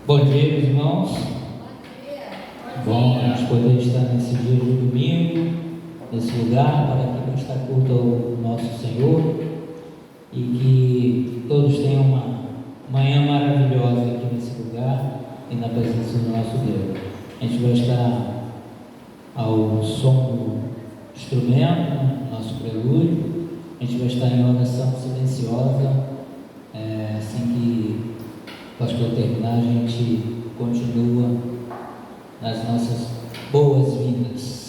Bom dia, meus irmãos. Bom a gente poder estar nesse dia de domingo, nesse lugar, para que prestar culto ao nosso Senhor e que todos tenham uma manhã maravilhosa aqui nesse lugar e na presença do nosso Deus. A gente vai estar ao som do instrumento, nosso prelúdio. A gente vai estar em oração silenciosa. Assim que o pastor terminar, a gente continua nas nossas boas-vindas.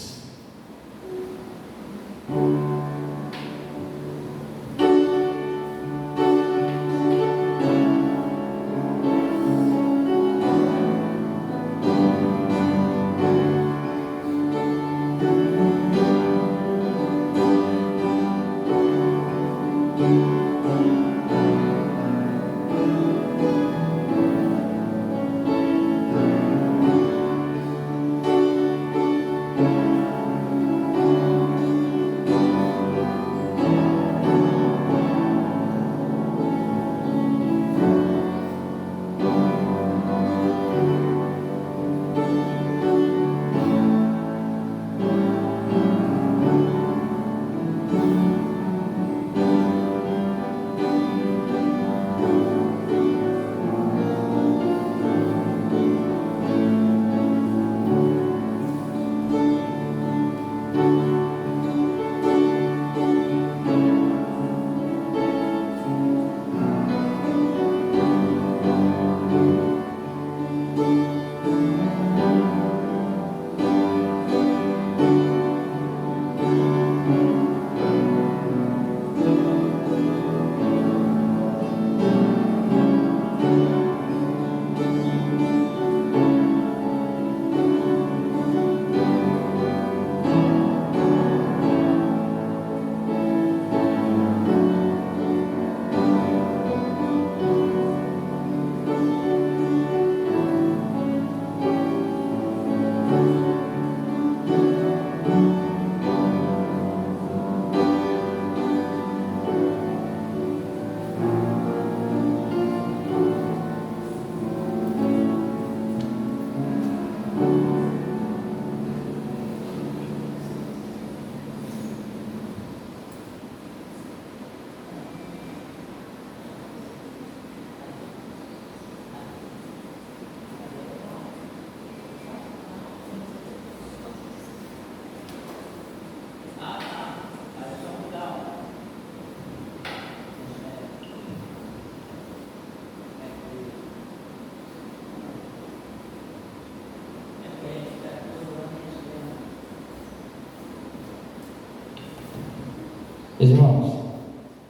Meus irmãos,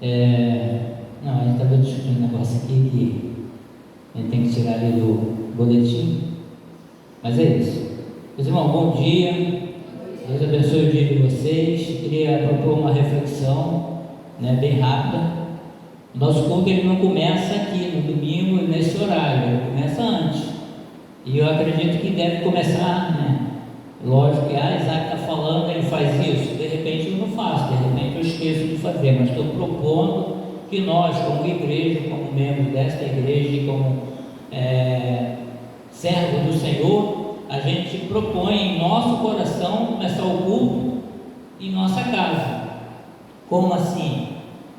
a gente estava discutindo um negócio aqui que a gente tem que tirar ali do boletim, mas é isso. Meus irmãos, bom dia, Deus abençoe o dia de vocês. Queria propor uma reflexão, bem rápida. Nosso culto ele não começa aqui no domingo nesse horário, ele começa antes, e eu acredito que deve começar, lógico que Isaac está falando, ele faz isso, de repente eu não faço, de repente eu esqueço de fazer, mas estou propondo que nós, como igreja, como membros desta igreja e como servo do Senhor, a gente propõe em nosso coração começar o culto em nossa casa. Como assim?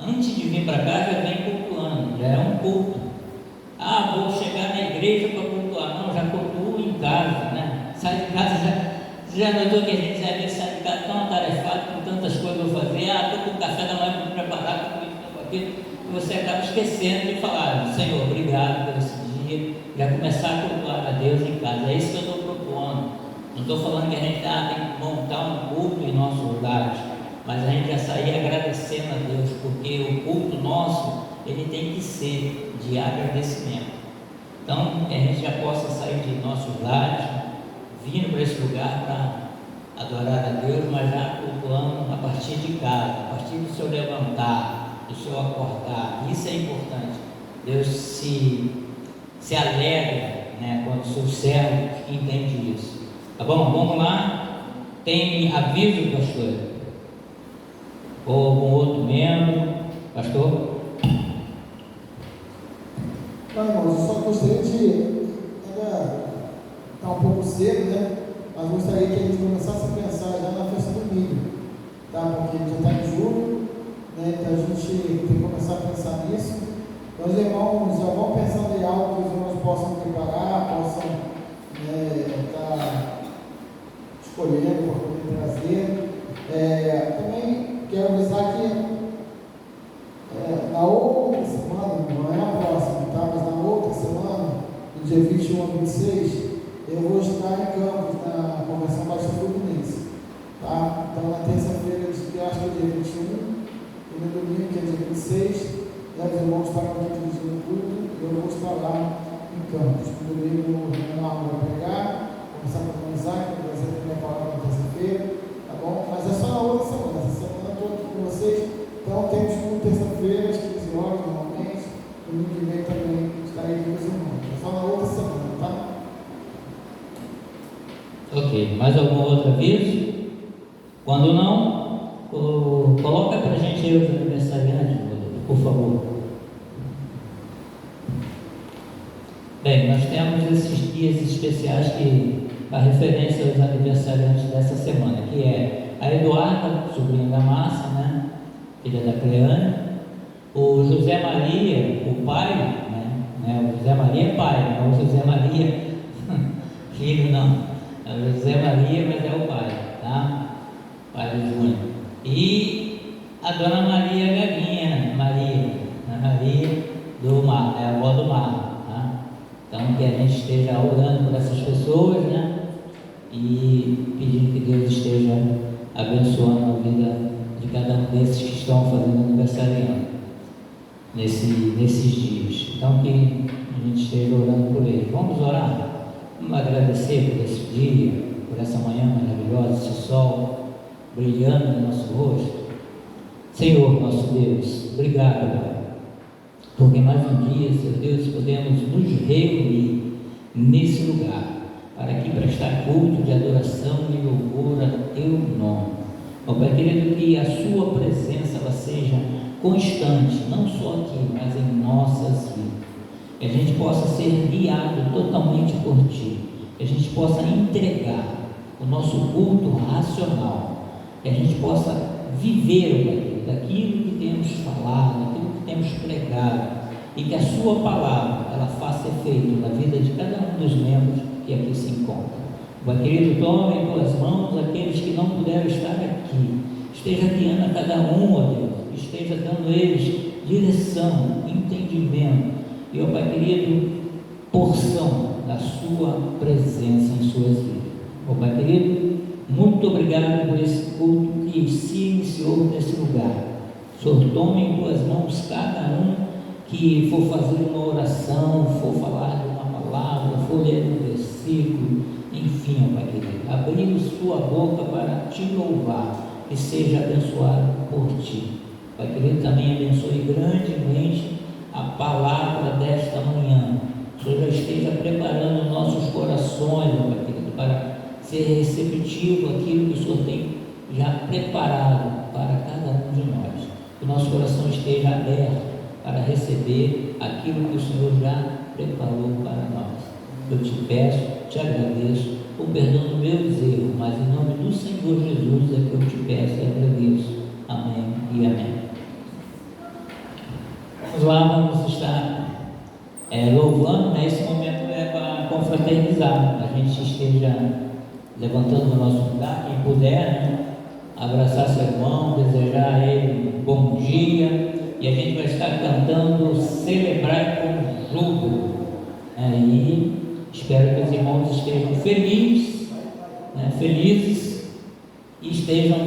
Antes de vir para cá já vem cultuando, já é um culto. Vou chegar na igreja para cultuar. Não, já cultuo em casa, sai de casa já notou que a gente sai de casa tão atarefado, com tantas coisas para fazer, estou com o café da manhã para preparar, com isso, com aquilo, e você acaba esquecendo de falar, Senhor, obrigado por esse dia, já começar a cultuar a Deus em casa. É isso que eu estou propondo. Não estou falando que a gente tem que montar um culto em nossos lares, mas a gente já sair agradecendo a Deus, porque o culto nosso, ele tem que ser de agradecimento. Então, que a gente já possa sair de nossos lares, vindo para esse lugar para adorar a Deus, mas já cultuando a partir de casa, a partir do seu levantar, do seu acordar. Isso é importante. Deus se alegra, quando o seu servo entende isso. Tá bom? Vamos lá. Tem aviso, pastor? Ou algum outro membro? Pastor? Irmãos, eu só gostaria de cedo, né? Mas gostaria que a gente começasse a pensar já na festa do milho, tá? Porque já está em julho, né? Então a gente tem que começar a pensar nisso. Então, os irmãos já vão pensando em algo que os irmãos possam preparar, possam estar escolhendo para poder trazer. Também quero avisar que na outra semana, não é na próxima, tá? Mas na outra semana, no dia 21 a 26, eu vou estar em Campos, na Convenção Batista Fluminense, tá? Então, na terça-feira, eu acho que é dia 21, e no domingo, que é dia 26, os irmãos estarão aqui dirigindo o culto, e eu vou estar lá em Campos. No domingo, o Renato vai pregar, começar a organizar, que vai ser a minha palavra na terça-feira, tá bom? Mas é só na outra semana, essa semana eu estou aqui com vocês. Então, temos como terça-feira, às 15 horas, normalmente. Domingo que vem também estarei aqui com os irmãos. É só na outra semana, tá? Ok, mais algum outro aviso? Quando não, coloca para a gente aí os aniversariantes, por favor. Bem, nós temos esses dias especiais que a referência aos aniversariantes dessa semana, que é a Eduarda, sobrinha da Márcia, né? Filha da Cleane, o José Maria, o pai, né? O José Maria é pai, não o José Maria filho, não. É o José Maria, mas é o pai, tá? Pai do Júnior. E a Dona Maria Galinha, Maria do Mar, é a avó do Mar, tá? Então, que a gente esteja orando por essas pessoas, né? E pedindo que Deus esteja abençoando a vida de cada um desses que estão fazendo aniversário nesses dias. Então, que a gente esteja orando por eles. Vamos orar? Vamos agradecer por esse dia, por essa manhã maravilhosa, esse sol brilhando no nosso rosto. Senhor, nosso Deus, obrigado, Pai, porque mais um dia, Senhor Deus, podemos nos reunir nesse lugar, para aqui prestar culto de adoração e louvor a Teu nome. Ó Pai querido, que a Sua presença ela seja constante, não só aqui, mas em nossas vidas. Que a gente possa ser guiado totalmente por Ti, que a gente possa entregar o nosso culto racional, que a gente possa viver, Pai querido, daquilo que temos falado, daquilo que temos pregado, e que a Sua palavra ela faça efeito na vida de cada um dos membros que aqui se encontram. Pai querido, tome em Tuas mãos aqueles que não puderam estar aqui, esteja guiando a cada um, ó Deus, esteja dando a eles direção, entendimento, e, ó Pai querido, porção da Sua presença em suas vidas. Ó Pai querido, muito obrigado por esse culto que se iniciou nesse lugar. Senhor, tome em Tuas mãos cada um que for fazer uma oração, for falar de uma palavra, for ler um versículo, enfim, ó Pai querido, abrir sua boca para Te louvar, e seja abençoado por Ti. Pai querido, também abençoe grandemente a palavra desta manhã. O Senhor já esteja preparando nossos corações, ó Pai querido, para ser receptivo àquilo que o Senhor tem já preparado para cada um de nós. Que o nosso coração esteja aberto para receber aquilo que o Senhor já preparou para nós. Eu te peço, te agradeço, o perdão dos meus erros, mas em nome do Senhor Jesus é que eu te peço e agradeço. Amém e amém. Vamos lá, vamos estar louvando, né? Esse momento é para confraternizar, a gente esteja levantando o nosso lugar, quem puder, né? Abraçar seu irmão, desejar a ele um bom dia, e a gente vai estar cantando Celebrar com Júbilo, e espero que os irmãos estejam felizes, né? Felizes, e estejam,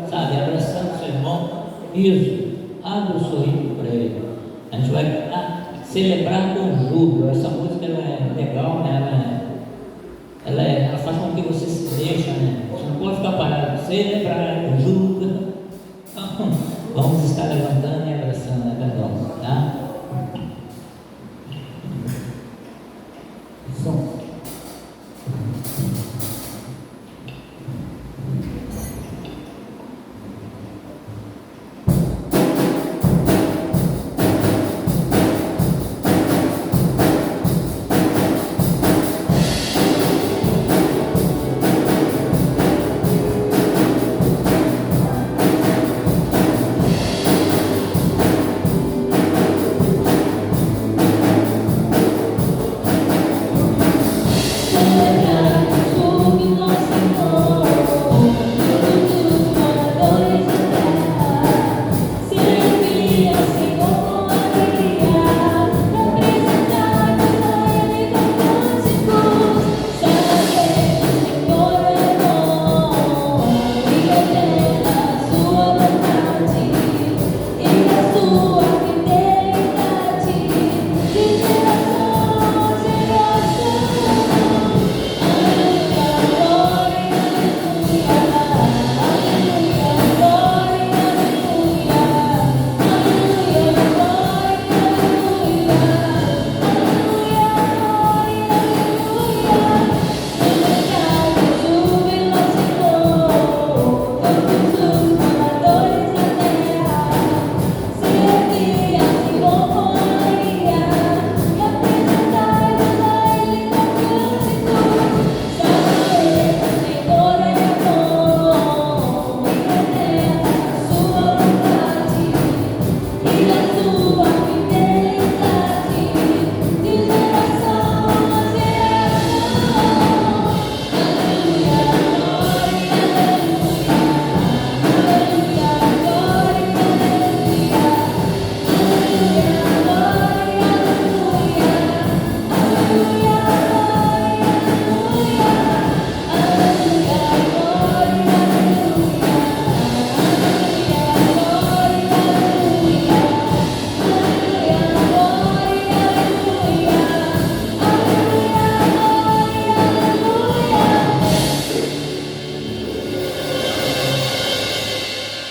sabe, abraçando seu irmão, isso, abra o sorriso para ele. A gente vai celebrar com júbilo. Essa música ela é legal, né? Ela faz com que você se deixe, né? Você não pode ficar parado. Celebrar com júbilo. Então, vamos estar levantando e abraçando a cada um, tá?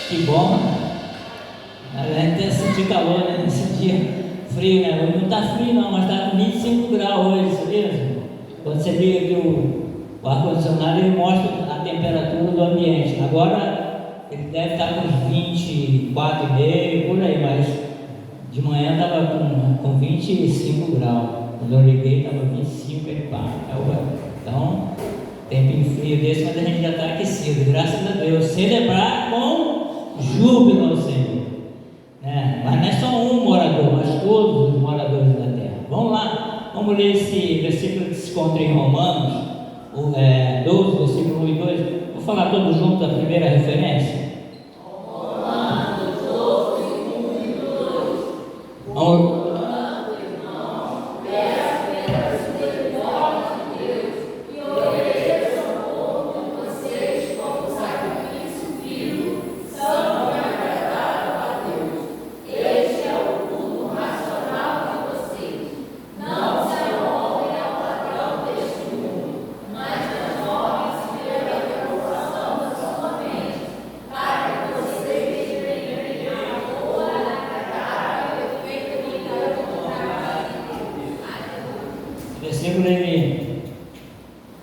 Que bom. A gente até sentir calor, né, nesse dia frio, né? Hoje não está frio não, mas está com 25 graus hoje, sabia? Quando você liga aqui o ar-condicionado, ele mostra a temperatura do ambiente. Agora ele deve estar com uns 24,5 por aí, mas de manhã estava com 25 graus. Quando eu liguei estava 25, ele pá. Então, tempinho frio desse, mas a gente já está aquecido, graças a Deus. Celebrar com júbilo ao Senhor, né? Mas não é só um morador, mas todos os moradores da terra. Vamos lá, vamos ler esse versículo que se encontra em Romanos 12, versículo 1 e 2. Vou falar todos juntos a primeira referência. Romanos 12, 1 e 2. Vamos.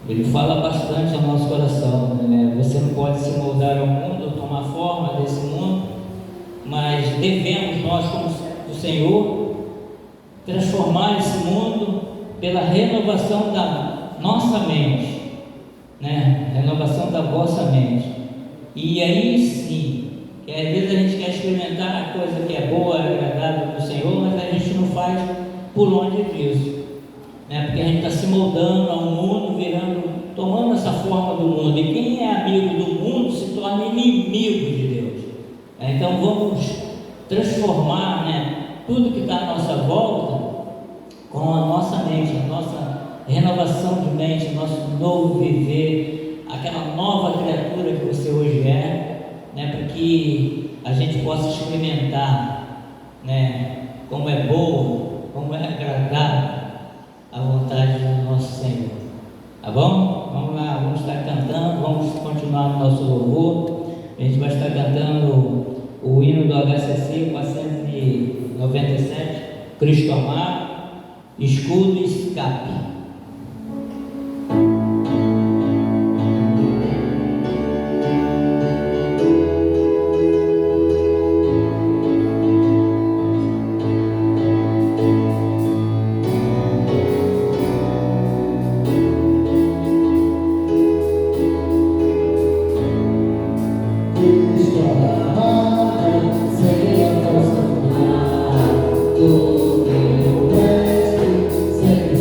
Ele fala bastante ao nosso coração, né? Você não pode se moldar ao mundo, tomar forma desse mundo, mas devemos nós, como do Senhor, transformar esse mundo pela renovação da nossa mente, né? Renovação da vossa mente. E aí sim, que às vezes a gente quer experimentar a coisa que é boa, agradável do Senhor, mas a gente não faz por onde disso. Porque a gente está se moldando ao mundo, tomando essa forma do mundo. E quem é amigo do mundo se torna inimigo de Deus. Então vamos transformar, tudo que está à nossa volta com a nossa mente, a nossa renovação de mente, nosso novo viver, aquela nova criatura que você hoje para que a gente possa experimentar, como é boa, como é agradável a vontade do nosso Senhor. Tá bom? Vamos lá, vamos estar cantando, vamos continuar no nosso louvor. A gente vai estar cantando o hino do HCC 497, Cristo amado, escudo e escape. Sempre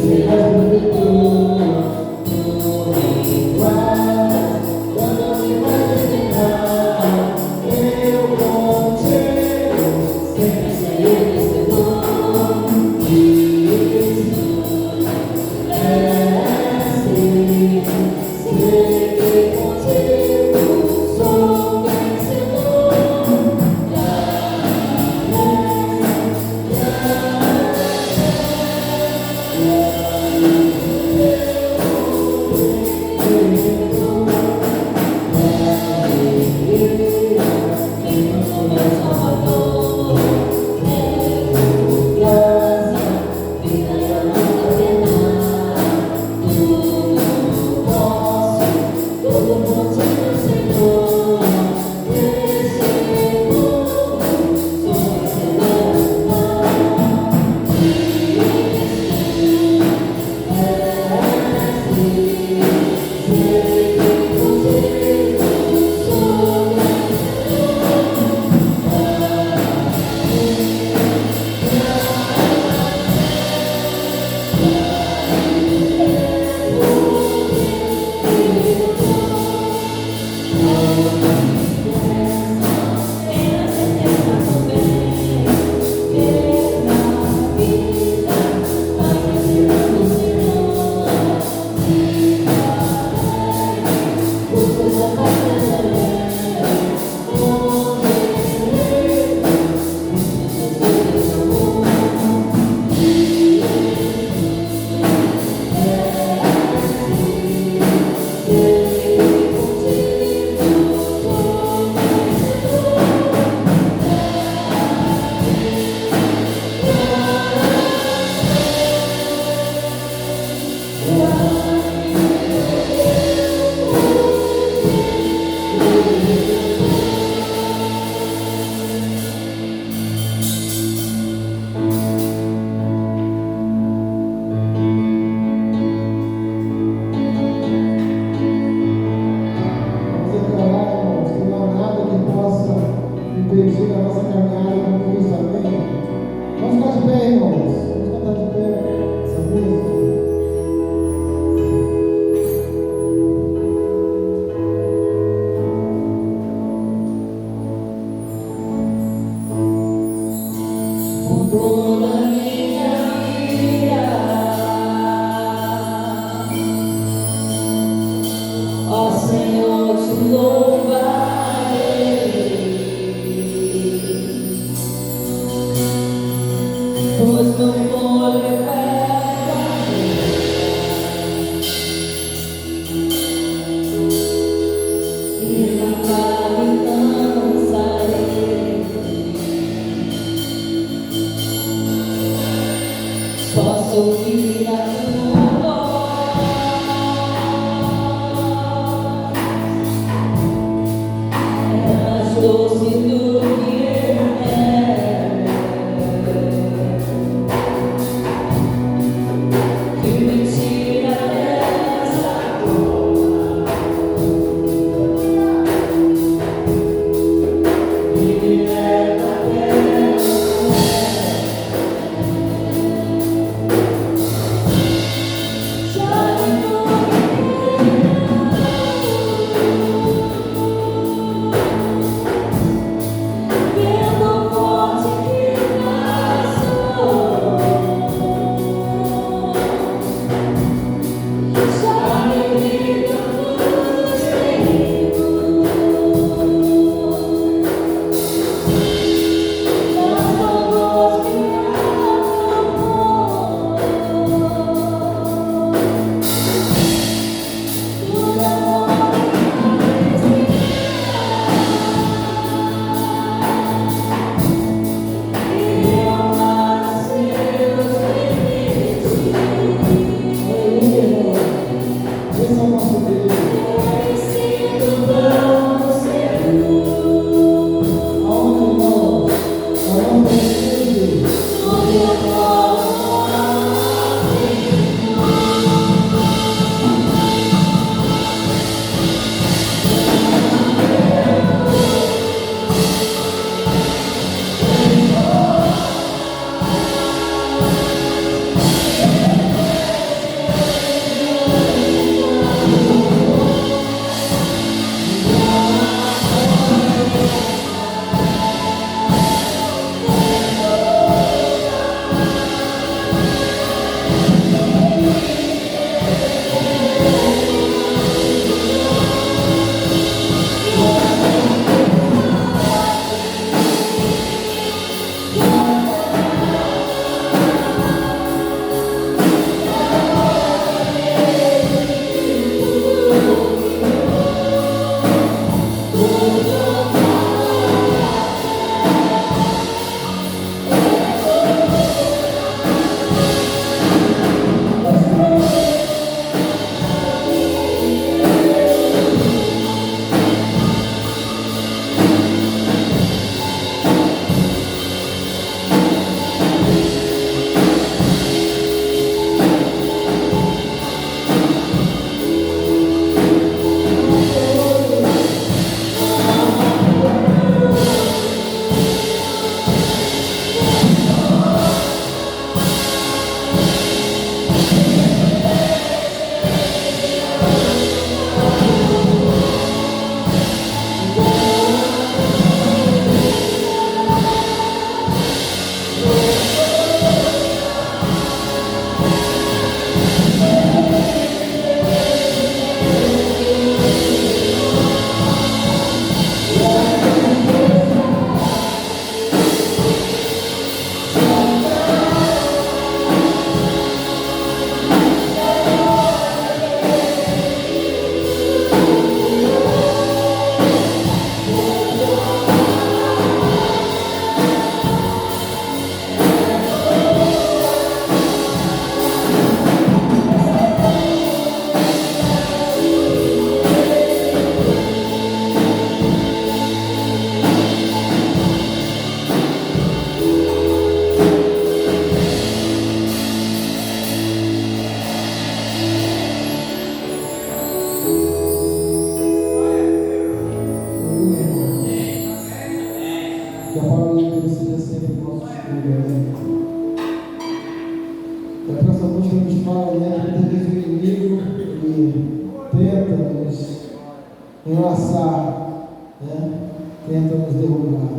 enlaçar, né? Tenta nos derrubar.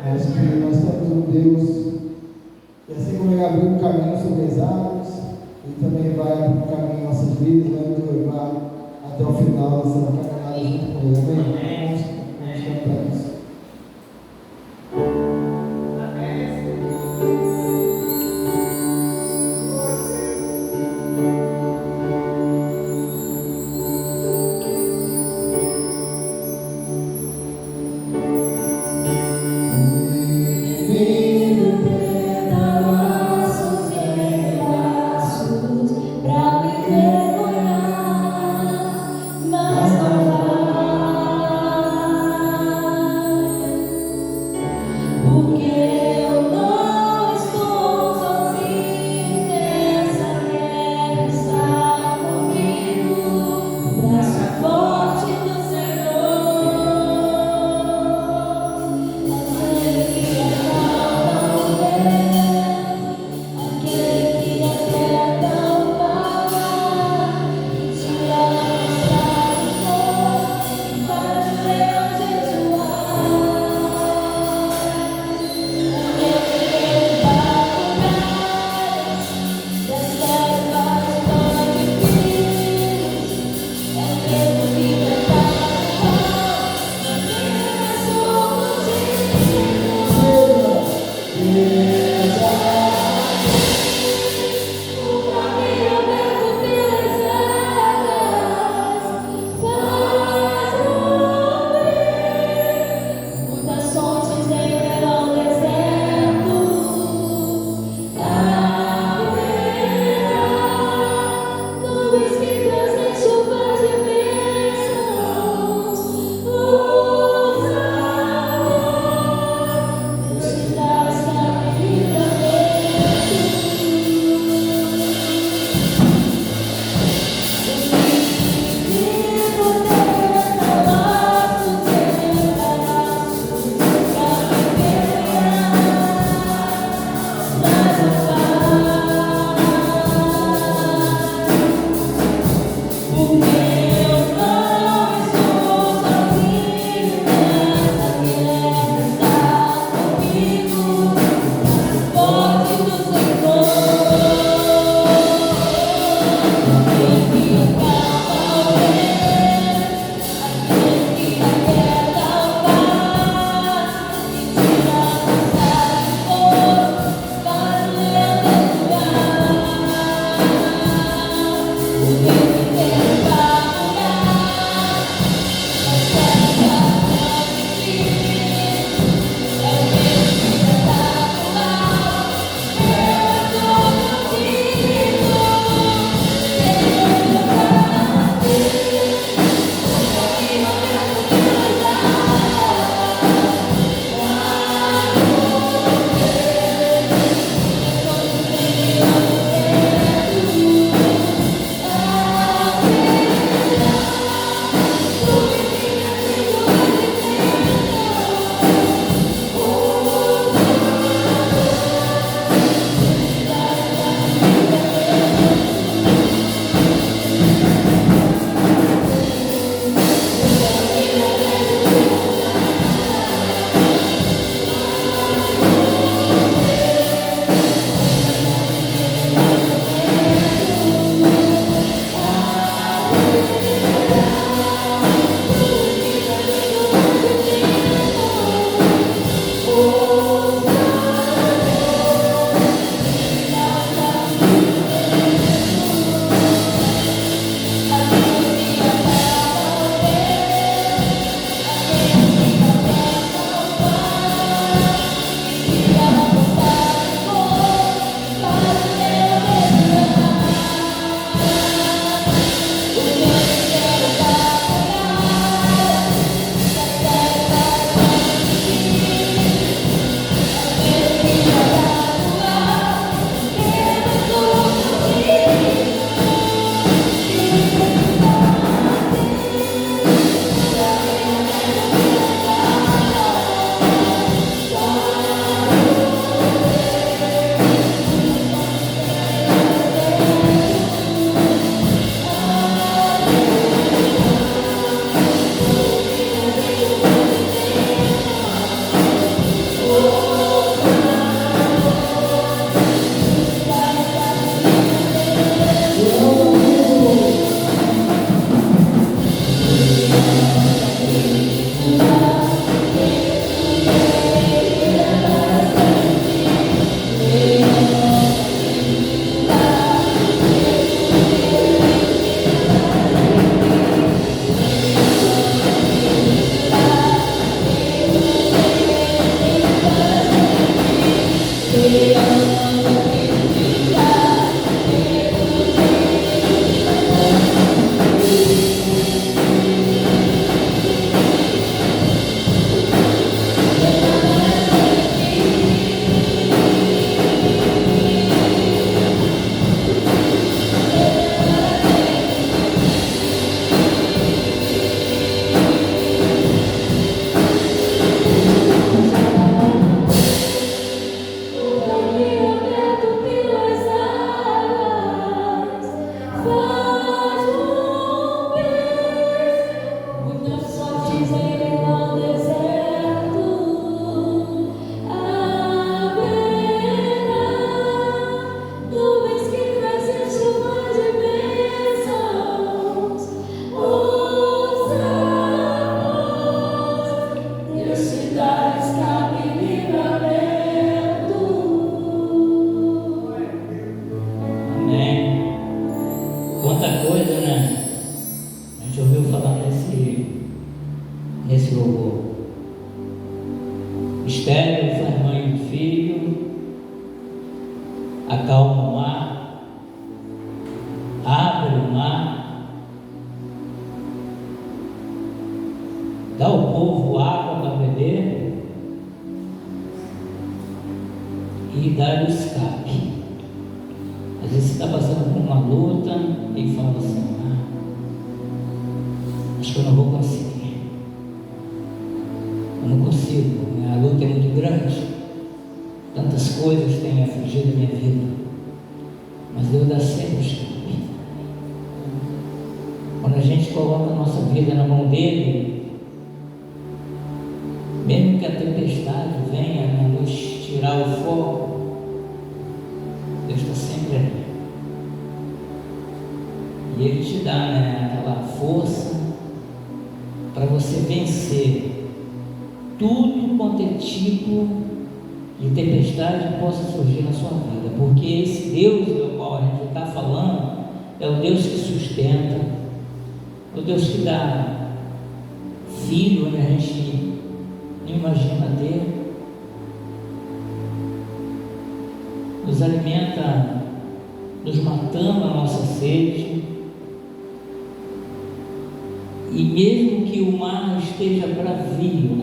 Mas que nós temos um Deus que, assim como Ele abriu um caminho sobre as águas, Ele também vai abrir um caminho em nossas vidas, vai nos levar até o final dessa caminhada junto com ele. Amém? Vamos cantar isso. Mas não vai. né? A gente ouviu falar nesse louvor. Estéril faz mãe do filho, acalma o mar, abre o mar, dá ao povo água para beber e dá o escape. Às vezes você está passando por uma luta e fala assim: acho que eu não vou conseguir, eu não consigo, a luta é muito grande, tantas coisas têm afligido a minha vida, mas Deus dá sempre o escape. Quando a gente coloca a nossa vida na mão dele, mesmo que a tempestade venha nos tirar o foco, Deus está sempre ali. E Ele te dá, né, aquela força para você vencer tudo quanto é tipo de tempestade que possa surgir na sua vida. Porque esse Deus do qual a gente está falando é o Deus que sustenta, é o Deus que dá filho onde a gente não imagina ter, nos alimenta, nos matando a nossa sede. E mesmo que o mar esteja bravio,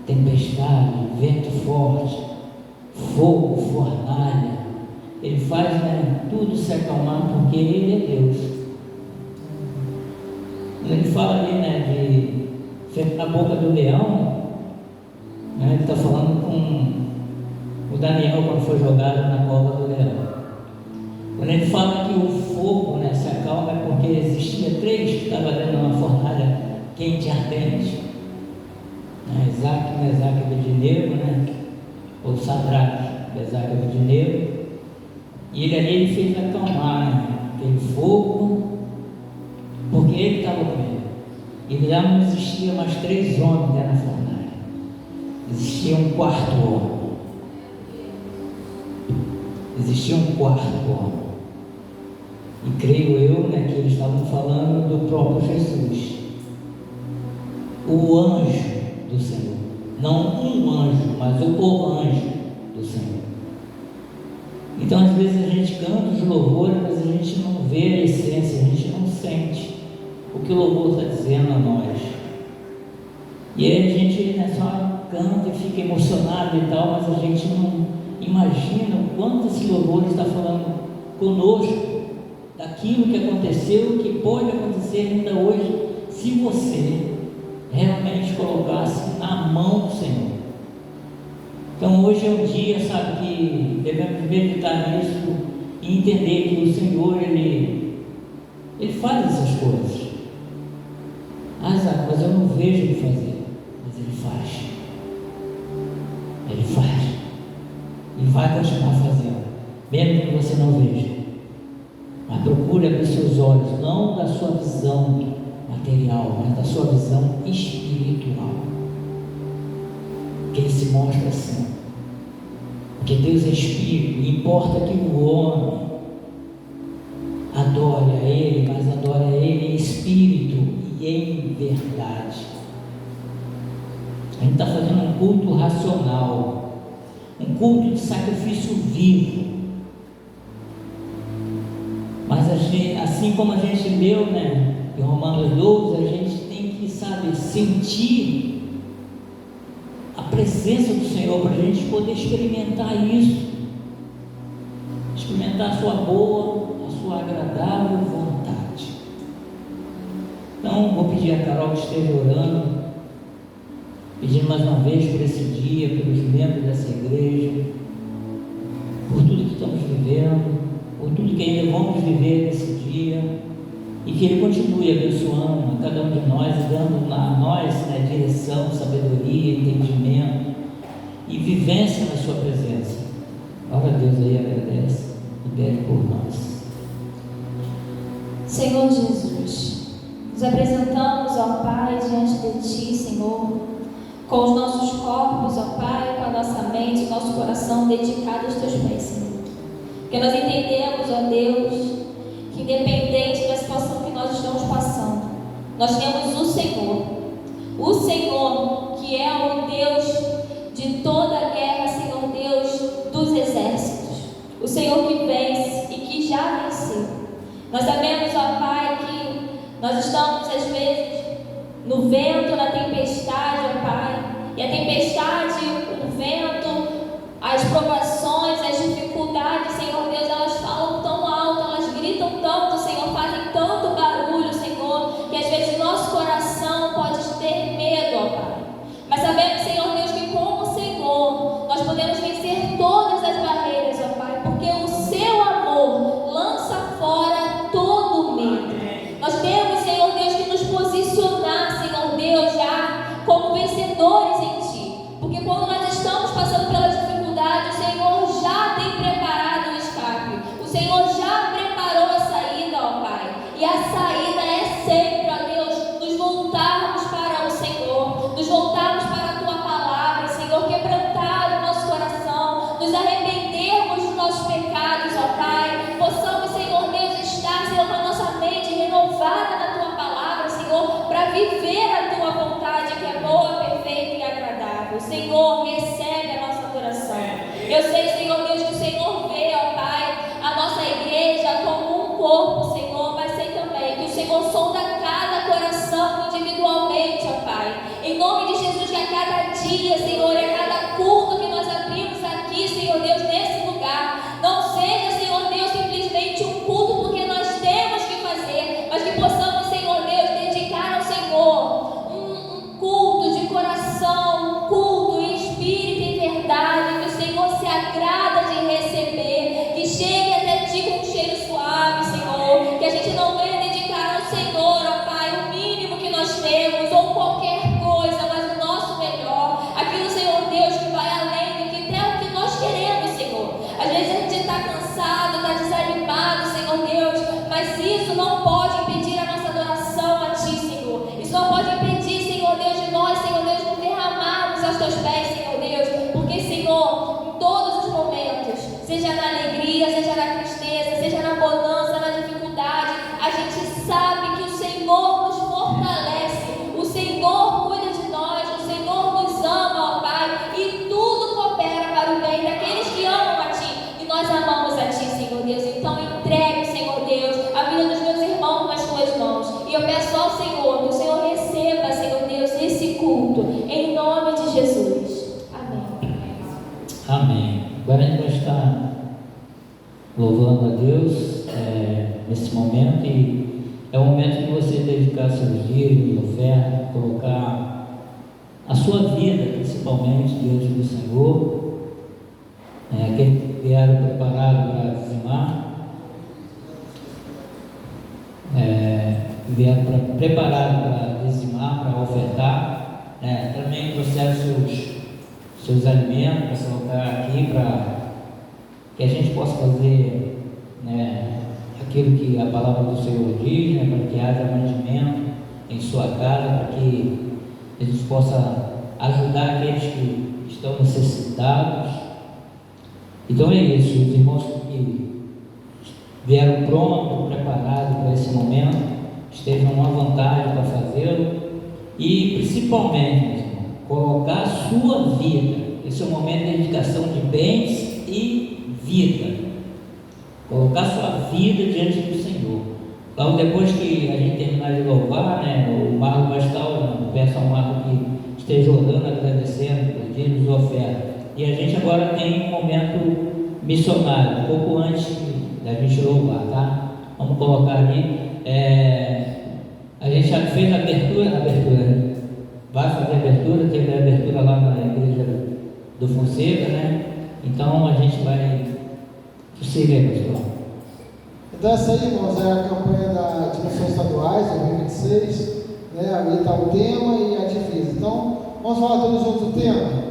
tempestade, vento forte, fogo, fornalha, Ele faz, né, tudo se acalmar, porque Ele é Deus. Quando Ele fala ali, né, de na boca do leão, né, Ele está falando com o Daniel quando foi jogado na cova do leão. Quando Ele fala que o fogo, né, se acalma, é porque existia 3 que estavam dentro de uma fornalha quente e ardente, né, Isaque, Mesaque e Abednego, né, ou Sadraque, Mesaque e Abednego, e ele fez acalmar, né, aquele fogo, porque ele estava com ele. E lá não existia mais 3 homens dentro da fornalha, existia um 4º homem. Existia um 4º homem. E creio eu, né, que eles estavam falando do próprio Jesus, o anjo do Senhor. Não um anjo, mas o anjo do Senhor. Então, às vezes a gente canta os louvores, mas a gente não vê a essência, a gente não sente o que o louvor está dizendo a nós. E aí a gente, né, só canta e fica emocionado e tal, mas a gente não imagina o quanto esse louvor está falando conosco, daquilo que aconteceu, que pode acontecer ainda hoje, se você realmente colocasse na mão do Senhor. Então hoje é o dia, sabe, que devemos meditar nisso e entender que o Senhor, Ele faz essas coisas. Mas eu não vejo Ele fazer, mas Ele faz. Ele faz. E vai continuar fazendo, mesmo que você não veja. Mas procure abrir seus olhos, não da sua visão material, mas da sua visão espiritual. Que Ele se mostra assim. Porque Deus é Espírito, e importa que o homem adore a Ele, mas adore a Ele em espírito e em verdade. A gente está fazendo um culto racional, um culto de sacrifício vivo. Mas assim como a gente leu, né, em Romanos 12, a gente tem que, sabe, sentir a presença do Senhor para a gente poder experimentar isso, experimentar a sua boa, a sua agradável vontade. Então vou pedir a Carol que esteja orando, pedindo mais uma vez por esse dia, pelos membros dessa igreja, por tudo que estamos vivendo, por tudo que ainda vamos viver nesse dia, e que Ele continue abençoando a cada um de nós, dando a nós, né, direção, sabedoria, entendimento e vivência na Sua presença. Glória a Deus aí, agradece e pede por nós. Senhor Jesus, nos apresentamos, ó Pai, diante de Ti, Senhor, com os nossos corpos, ó Pai, com a nossa mente, o nosso coração dedicado aos Teus pés, Senhor. Porque nós entendemos, ó Deus, que independente da situação que nós temos o Senhor. O Senhor, que é o Deus de toda a guerra, Senhor Deus dos exércitos. O Senhor que vence e que já venceu. Nós sabemos, ó Pai, que nós estamos às vezes no vento, na tempestade, ó Pai. E a tempestade, o vento, as provações, as dificuldades, Senhor Deus, elas falam tão alto, elas gritam tanto, Senhor, fazem tanto barulho, Senhor, que às vezes nosso coração pode ter medo, ó Pai. Mas sabemos, Senhor Deus, que como Senhor, nós podemos vencer todas as barreiras, ó Pai, porque o seu amor lança fora todo o medo. Nós temos, Senhor Deus, que nos posicionar, Senhor Deus, já como vencedores em Ti. Porque quando nós estamos passando pela dificuldade, o Senhor já tem preparado o escape. O Senhor já preparou a saída, ó Pai. E a saída é sempre, ó Deus, nos voltarmos para o Senhor, nos voltarmos para a Tua palavra, Senhor, quebrantar o nosso coração, nos arrependermos dos nossos pecados, ó Pai. Possamos, Senhor Deus, estar, Senhor, com a nossa mente renovada na Tua palavra, Senhor, para viver a Tua vontade, que é boa, perfeita e agradável. Senhor, recebe a nossa adoração. Eu sei, Senhor Deus, que o Senhor vê, ó Pai, a nossa igreja como um corpo, Senhor, mas sei também que o Senhor sonda cada coração individualmente, ó Pai. Em nome de Jesus, que a cada dia, Senhor, e a cada culto que nós abrimos aqui, Senhor Deus, nesse lugar, não seja, Senhor Deus, simplesmente um culto porque nós temos que fazer, mas que possamos, Senhor Deus, dedicar ao Senhor um culto de coração, um culto em espírito e em verdade, que o Senhor se agrada de receber, que chegue até Ti com um cheiro suave, Senhor, que a gente não venha dedicar ao Senhor, ó Pai, o mínimo que nós temos, ou qualquer coisa, mas o nosso melhor, aquilo, Senhor Deus, que vai além do que até o que nós queremos, Senhor. Às vezes a gente está cansado, está desanimado, Senhor Deus, mas isso não pode impedir a nossa adoração a Ti, Senhor. Isso não pode impedir, Senhor Deus, de nós, Senhor Deus, nos derramarmos aos Teus pés, Senhor Deus, porque, Senhor, em todos os momentos, seja na alegria, seja na tristeza, seja na bonança, na dificuldade, a gente sabe que o Senhor nos fortalece, o Senhor cuida de nós, o Senhor nos ama, ó Pai, e tudo coopera para o bem daqueles que amam a Ti, e nós amamos a Ti, Senhor Deus. Então entregue, Senhor Deus, a vida dos meus irmãos nas Tuas mãos, e eu peço ao Senhor, que o Senhor receba, Senhor Deus, esse culto, em nome de Jesus. Amém. Amém. Agora a gente vai estar louvando a Deus nesse momento, e é o momento de você dedicar seus dias, oferta, colocar a sua vida principalmente diante do Senhor. Aqueles que vieram preparados para dizimar, vieram preparados para dizimar, para ofertar, também trouxeram seus alimentos para colocar aqui, para que a gente possa fazer aquilo que a palavra do Senhor diz, para que haja mantimento em sua casa, para que a gente possa ajudar aqueles que estão necessitados. Então é isso, os irmãos que vieram prontos, preparados para esse momento, estejam à vontade para fazê-lo, e principalmente, meus irmãos, colocar a sua vida. Esse é o momento de dedicação de bens e vida. Colocar a sua vida diante do Senhor. Então, depois que a gente terminar de louvar, o Marlon vai estar orando. Peço ao Marlon que esteja orando, agradecendo, pedindo ofertas. E a gente agora tem um momento missionário, um pouco antes da gente louvar, tá? Vamos colocar ali. A gente já fez a abertura, né? Vai fazer a abertura, teve a abertura lá na igreja do Fonseca, né? Então a gente vai prosseguir, pastor. Então essa aí, irmãos, é a campanha de missões estaduais, 2026, né? Ali está o tema e a divisa. Então, vamos falar todos juntos o tema?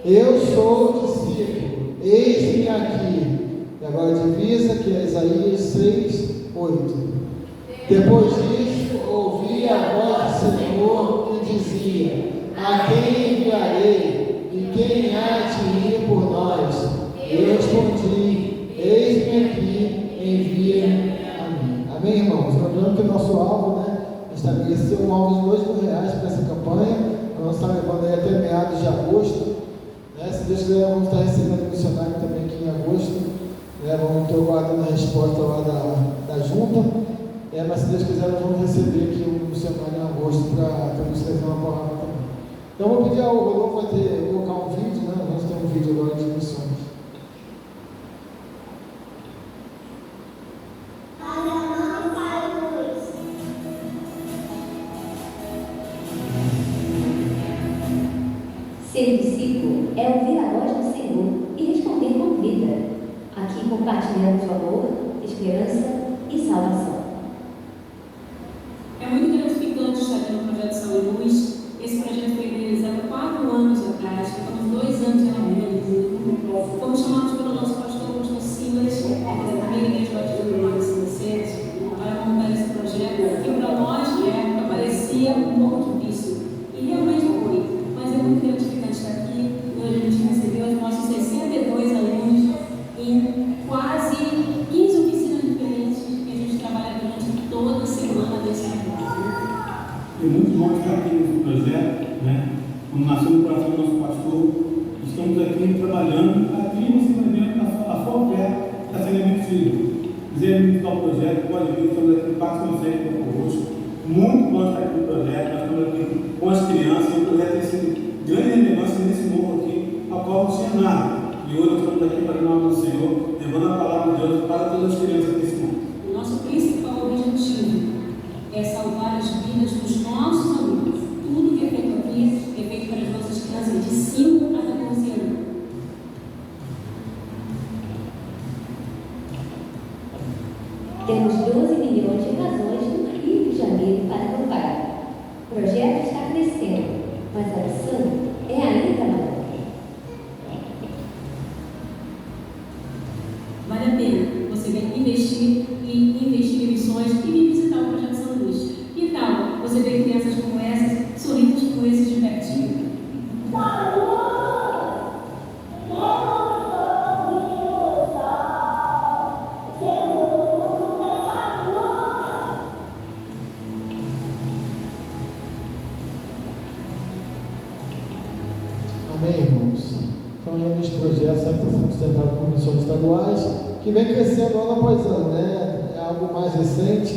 Eu sou discípulo, eis-me aqui. E agora a divisa, que é Isaías 6, 8. Depois disso, ouvi a voz do Senhor que dizia: a quem enviarei? E quem há de ir por nós? Eu respondi: eis-me aqui, envia-me a mim. Amém, irmãos? Lembrando que o nosso alvo, é estabeleceu um alvo de R$2.000 para essa campanha. Nós estamos levando aí até meados de agosto. Se Deus quiser, vamos estar recebendo o missionário também aqui em agosto. Estou aguardando a resposta lá da junta. Mas se Deus quiser, nós vamos receber aqui o missionário em agosto para nos trazer uma palavra também. Então, eu vou pedir ao Rodolfo para colocar um vídeo, né? Nós temos um vídeo agora de missões. Ser discípulo é ouvir a voz do Senhor e responder com vida. Aqui compartilhamos o amor, esperança e salvação. É muito gratificante estar aqui no Projeto Sal e Luz. Esse projeto foi realizado 4 anos atrás, ficamos 2 anos trabalhando. Fomos chamados pelo nosso pastor Augusto Silas, da minha igreja batista do Marcos Silas, para montar esse projeto, que para nós, na época, parecia um pouco difícil. E realmente foi, mas é muito gratificante estar aqui. Hoje a gente recebeu os nossos 62 alunos em quase 15 oficinas diferentes que a gente trabalha durante toda a semana desse ano. É muito bom estar aqui nesse projeto, né? Como nasceu no coração do nosso pastor, estamos aqui trabalhando. Aqui você vai ver a sua oferta está sendo emitida. Quiser visitar o projeto, pode vir, estamos aqui participando conosco. Muito bom estar aqui no projeto, nós estamos aqui com as crianças. O projeto tem sido grande relevância nesse morro aqui, a qual não tinha nada. E hoje nós estamos aqui para o nome do Senhor, levando a palavra de Deus para todas as crianças desse mundo. O nosso principal objetivo é salvar as vidas dos nossos alunos. Tudo que é feito aqui é feito para as nossas crianças de 5 a 14 anos. Temos 12 milhões de razões no Rio de Janeiro para acampar. O projeto está crescendo, mas a missão é ainda maior. Vale a pena você vir investir em missões e vir visitar o Projeto São Luz. Que tal você ver crianças como essas, sorrisos como esses de pertinho? Amém, irmãos? Então, neste projeto sempre está sendo sustentado por missões estaduais, que vem crescendo ano após ano, né? É algo mais recente,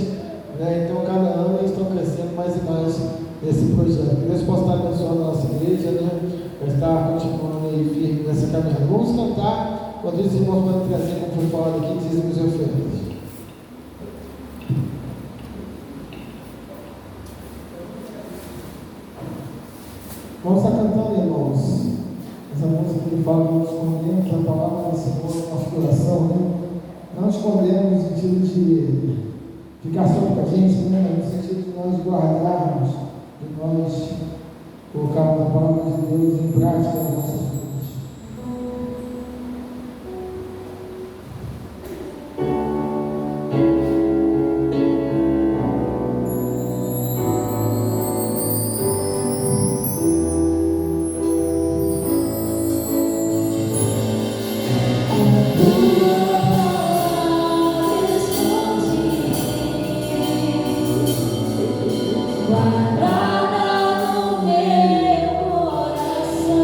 né? Então, cada ano eles estão crescendo mais e mais nesse projeto. Que Deus possa estar abençoando a nossa igreja, né? Para estar continuando aí firme nessa caminhada. Vamos cantar, enquanto os irmãos podem trazer, como foi falado aqui, dízimos e ofertas. Vamos estar cantando, irmãos. Essa música que fala que não escondemos a palavra do Senhor no nosso coração, né? Não escondemos no sentido de ficar só com a gente, né? No sentido de nós guardarmos, de nós colocarmos a palavra de Deus em prática nas nossas vidas. Guardada no meu coração.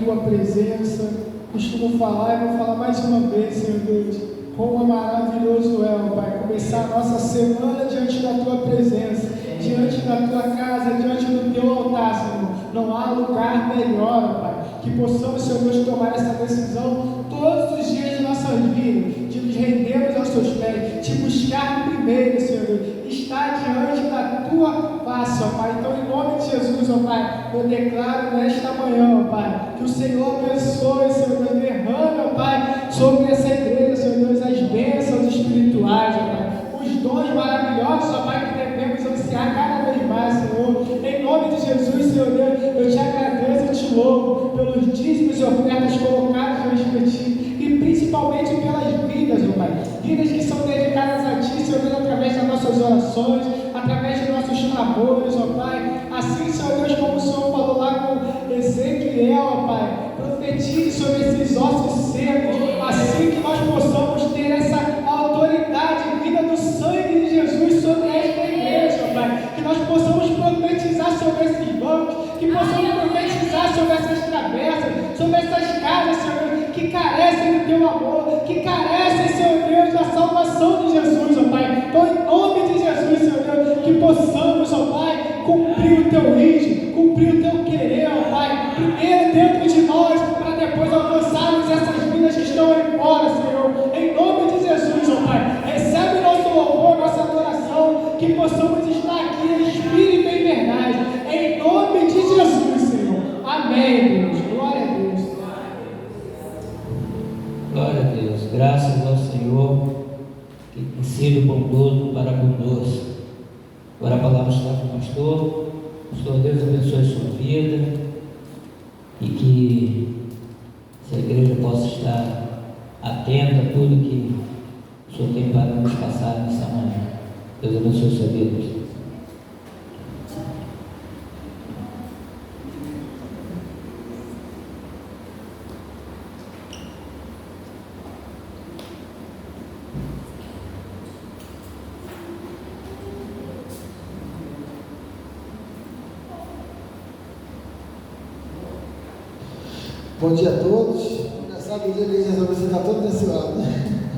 tua presença. Costumo falar e vou falar mais uma vez, Senhor Deus, como é maravilhoso é, ó Pai, começar a nossa semana diante da tua presença, diante da tua casa, diante do teu altar, Senhor. Não há lugar melhor, ó Pai, que possamos, Senhor Deus, tomar essa decisão todos os dias de nossas vidas, de nos rendermos aos teus pés, te buscar primeiro, Senhor Deus, estar diante da tua face, ó Pai. Então, em nome de Jesus, ó Pai, eu declaro nesta manhã, ó Pai, que o Senhor abençoe, Senhor Deus, derrame, ó Pai, sobre essa igreja, Senhor Deus, as bênçãos espirituais, ó Pai, os dons maravilhosos, ó Pai, que devemos ansiar cada vez mais, Senhor. Em nome de Jesus, Senhor Deus, eu te agradeço e te louvo pelos dízimos e ofertas colocados diante de ti, e principalmente pelas vidas, ó Pai, vidas que são dedicadas a ti, Senhor Deus, através das nossas orações, através de nossos clamores, ó Pai. Assim, Senhor Deus, como o Senhor falou lá com Ezequiel, ó Pai, profetize sobre esses ossos secos, assim que nós possamos ter essa autoridade vinda do sangue de Jesus sobre esta igreja, ó Pai, que nós possamos profetizar sobre esses bancos, que possamos profetizar sobre essas travessas, sobre essas casas, Senhor, que carecem do teu amor, que carecem, Senhor Deus, da salvação de Jesus, ó Pai. Então, em nome de Jesus, Senhor Deus, que possamos, ó Pai, cumprir o teu ritmo, cumprir o teu querer, ó Pai, primeiro dentro de nós, para depois alcançarmos essas vidas que estão aí fora, Senhor. Em nome de Jesus, ó Pai, recebe o nosso louvor, nossa adoração, que possamos estar aqui em espírito e em verdade, em nome de Jesus, Senhor. Amém, Deus. Glória a Deus. Glória a Deus, graças ao Senhor que tem sido bondoso para conosco. Agora a palavra está com o pastor. Senhor Deus abençoe a sua vida e que essa igreja possa estar atenta a tudo que o Senhor tem para nos passar nessa manhã. Deus abençoe a sua vida. Bom dia a todos. Engraçado que a igreja resolveu sentar todo desse lado, né?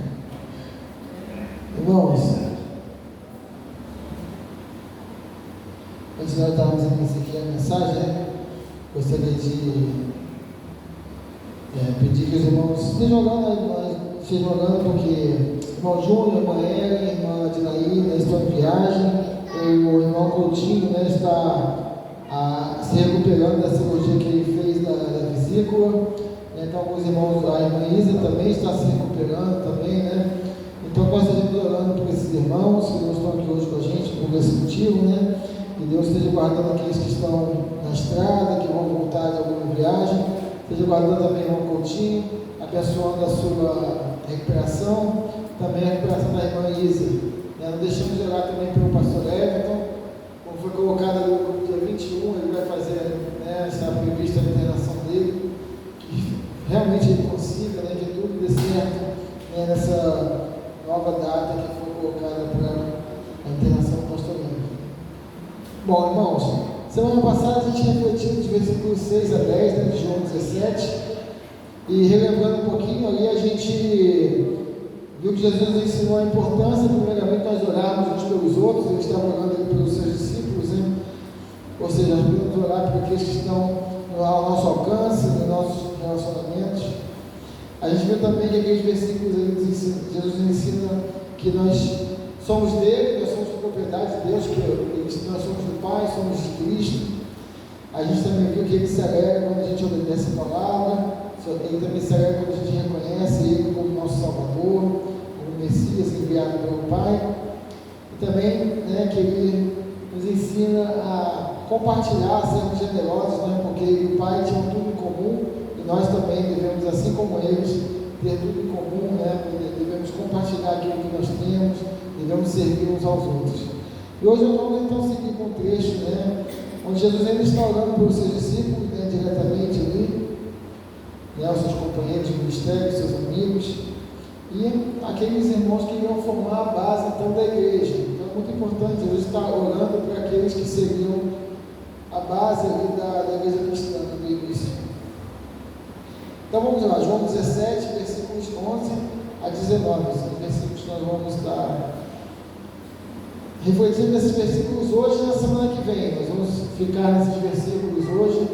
Irmãos, antes de nós estarmos aqui a mensagem, né? Gostaria de pedir que os irmãos estejam orando, porque o irmão Júnior, a irmã Ellen, a irmã Dinaína estão em viagem, o irmão Coutinho, né, está se recuperando da cirurgia que ele fez da vesícula, né? Então alguns irmãos, a irmã Isa também está se recuperando também, né? Então nós estamos orando por esses irmãos que não estão aqui hoje com a gente por esse motivo, né? Que Deus esteja guardando aqueles que estão na estrada, que vão voltar de alguma viagem, esteja guardando também o irmão Coutinho, abençoando a sua recuperação, também a recuperação da irmã Isa, né? Não deixamos de orar também pelo pastor Everton, como foi colocado ali no dia 21, ele vai fazer, né, está prevista a internação dele, que realmente ele consiga, né, que tudo dê certo, né, nessa nova data que foi colocada para a internação do pastor Everton. Bom, irmãos, semana passada a gente refletiu dos versículos 6 a 10, né, de João 17, e relembrando um pouquinho ali, a gente viu que Jesus nos ensinou a importância, primeiramente, nós orarmos uns pelos outros. Ele estava orando ali pelos seus discípulos, né? Ou seja, nós podemos orar por aqueles que estão ao nosso alcance, nos nossos relacionamentos. A gente viu também que aqueles versículos ali Jesus nos ensina que nós somos dele, nós somos propriedade de Deus, que nós somos do Pai, somos de Cristo. A gente também viu que ele se alegra quando a gente obedece a palavra, ele também se alegra quando a gente reconhece ele como nosso Salvador, como Messias enviado pelo Pai. E também, né, que ele nos ensina a compartilhar, a sermos generosos, né, porque ele e o Pai tinham tudo em comum, e nós também devemos, assim como eles, ter tudo em comum, né, devemos compartilhar aquilo que nós temos, devemos servir uns aos outros. E hoje nós vamos então seguir com um trecho, né, onde Jesus ainda está orando pelos seus discípulos, né, diretamente ali, né, os seus companheiros de ministério, seus amigos, e aqueles irmãos que irão formar a base então da igreja. Então é muito importante, Jesus está orando para aqueles que seriam a base ali da igreja cristã no início. Então vamos lá, João 17, versículos 11 a 19, são os versículos que nós vamos estar refletindo nesses versículos hoje e na semana que vem. Nós vamos ficar nesses versículos hoje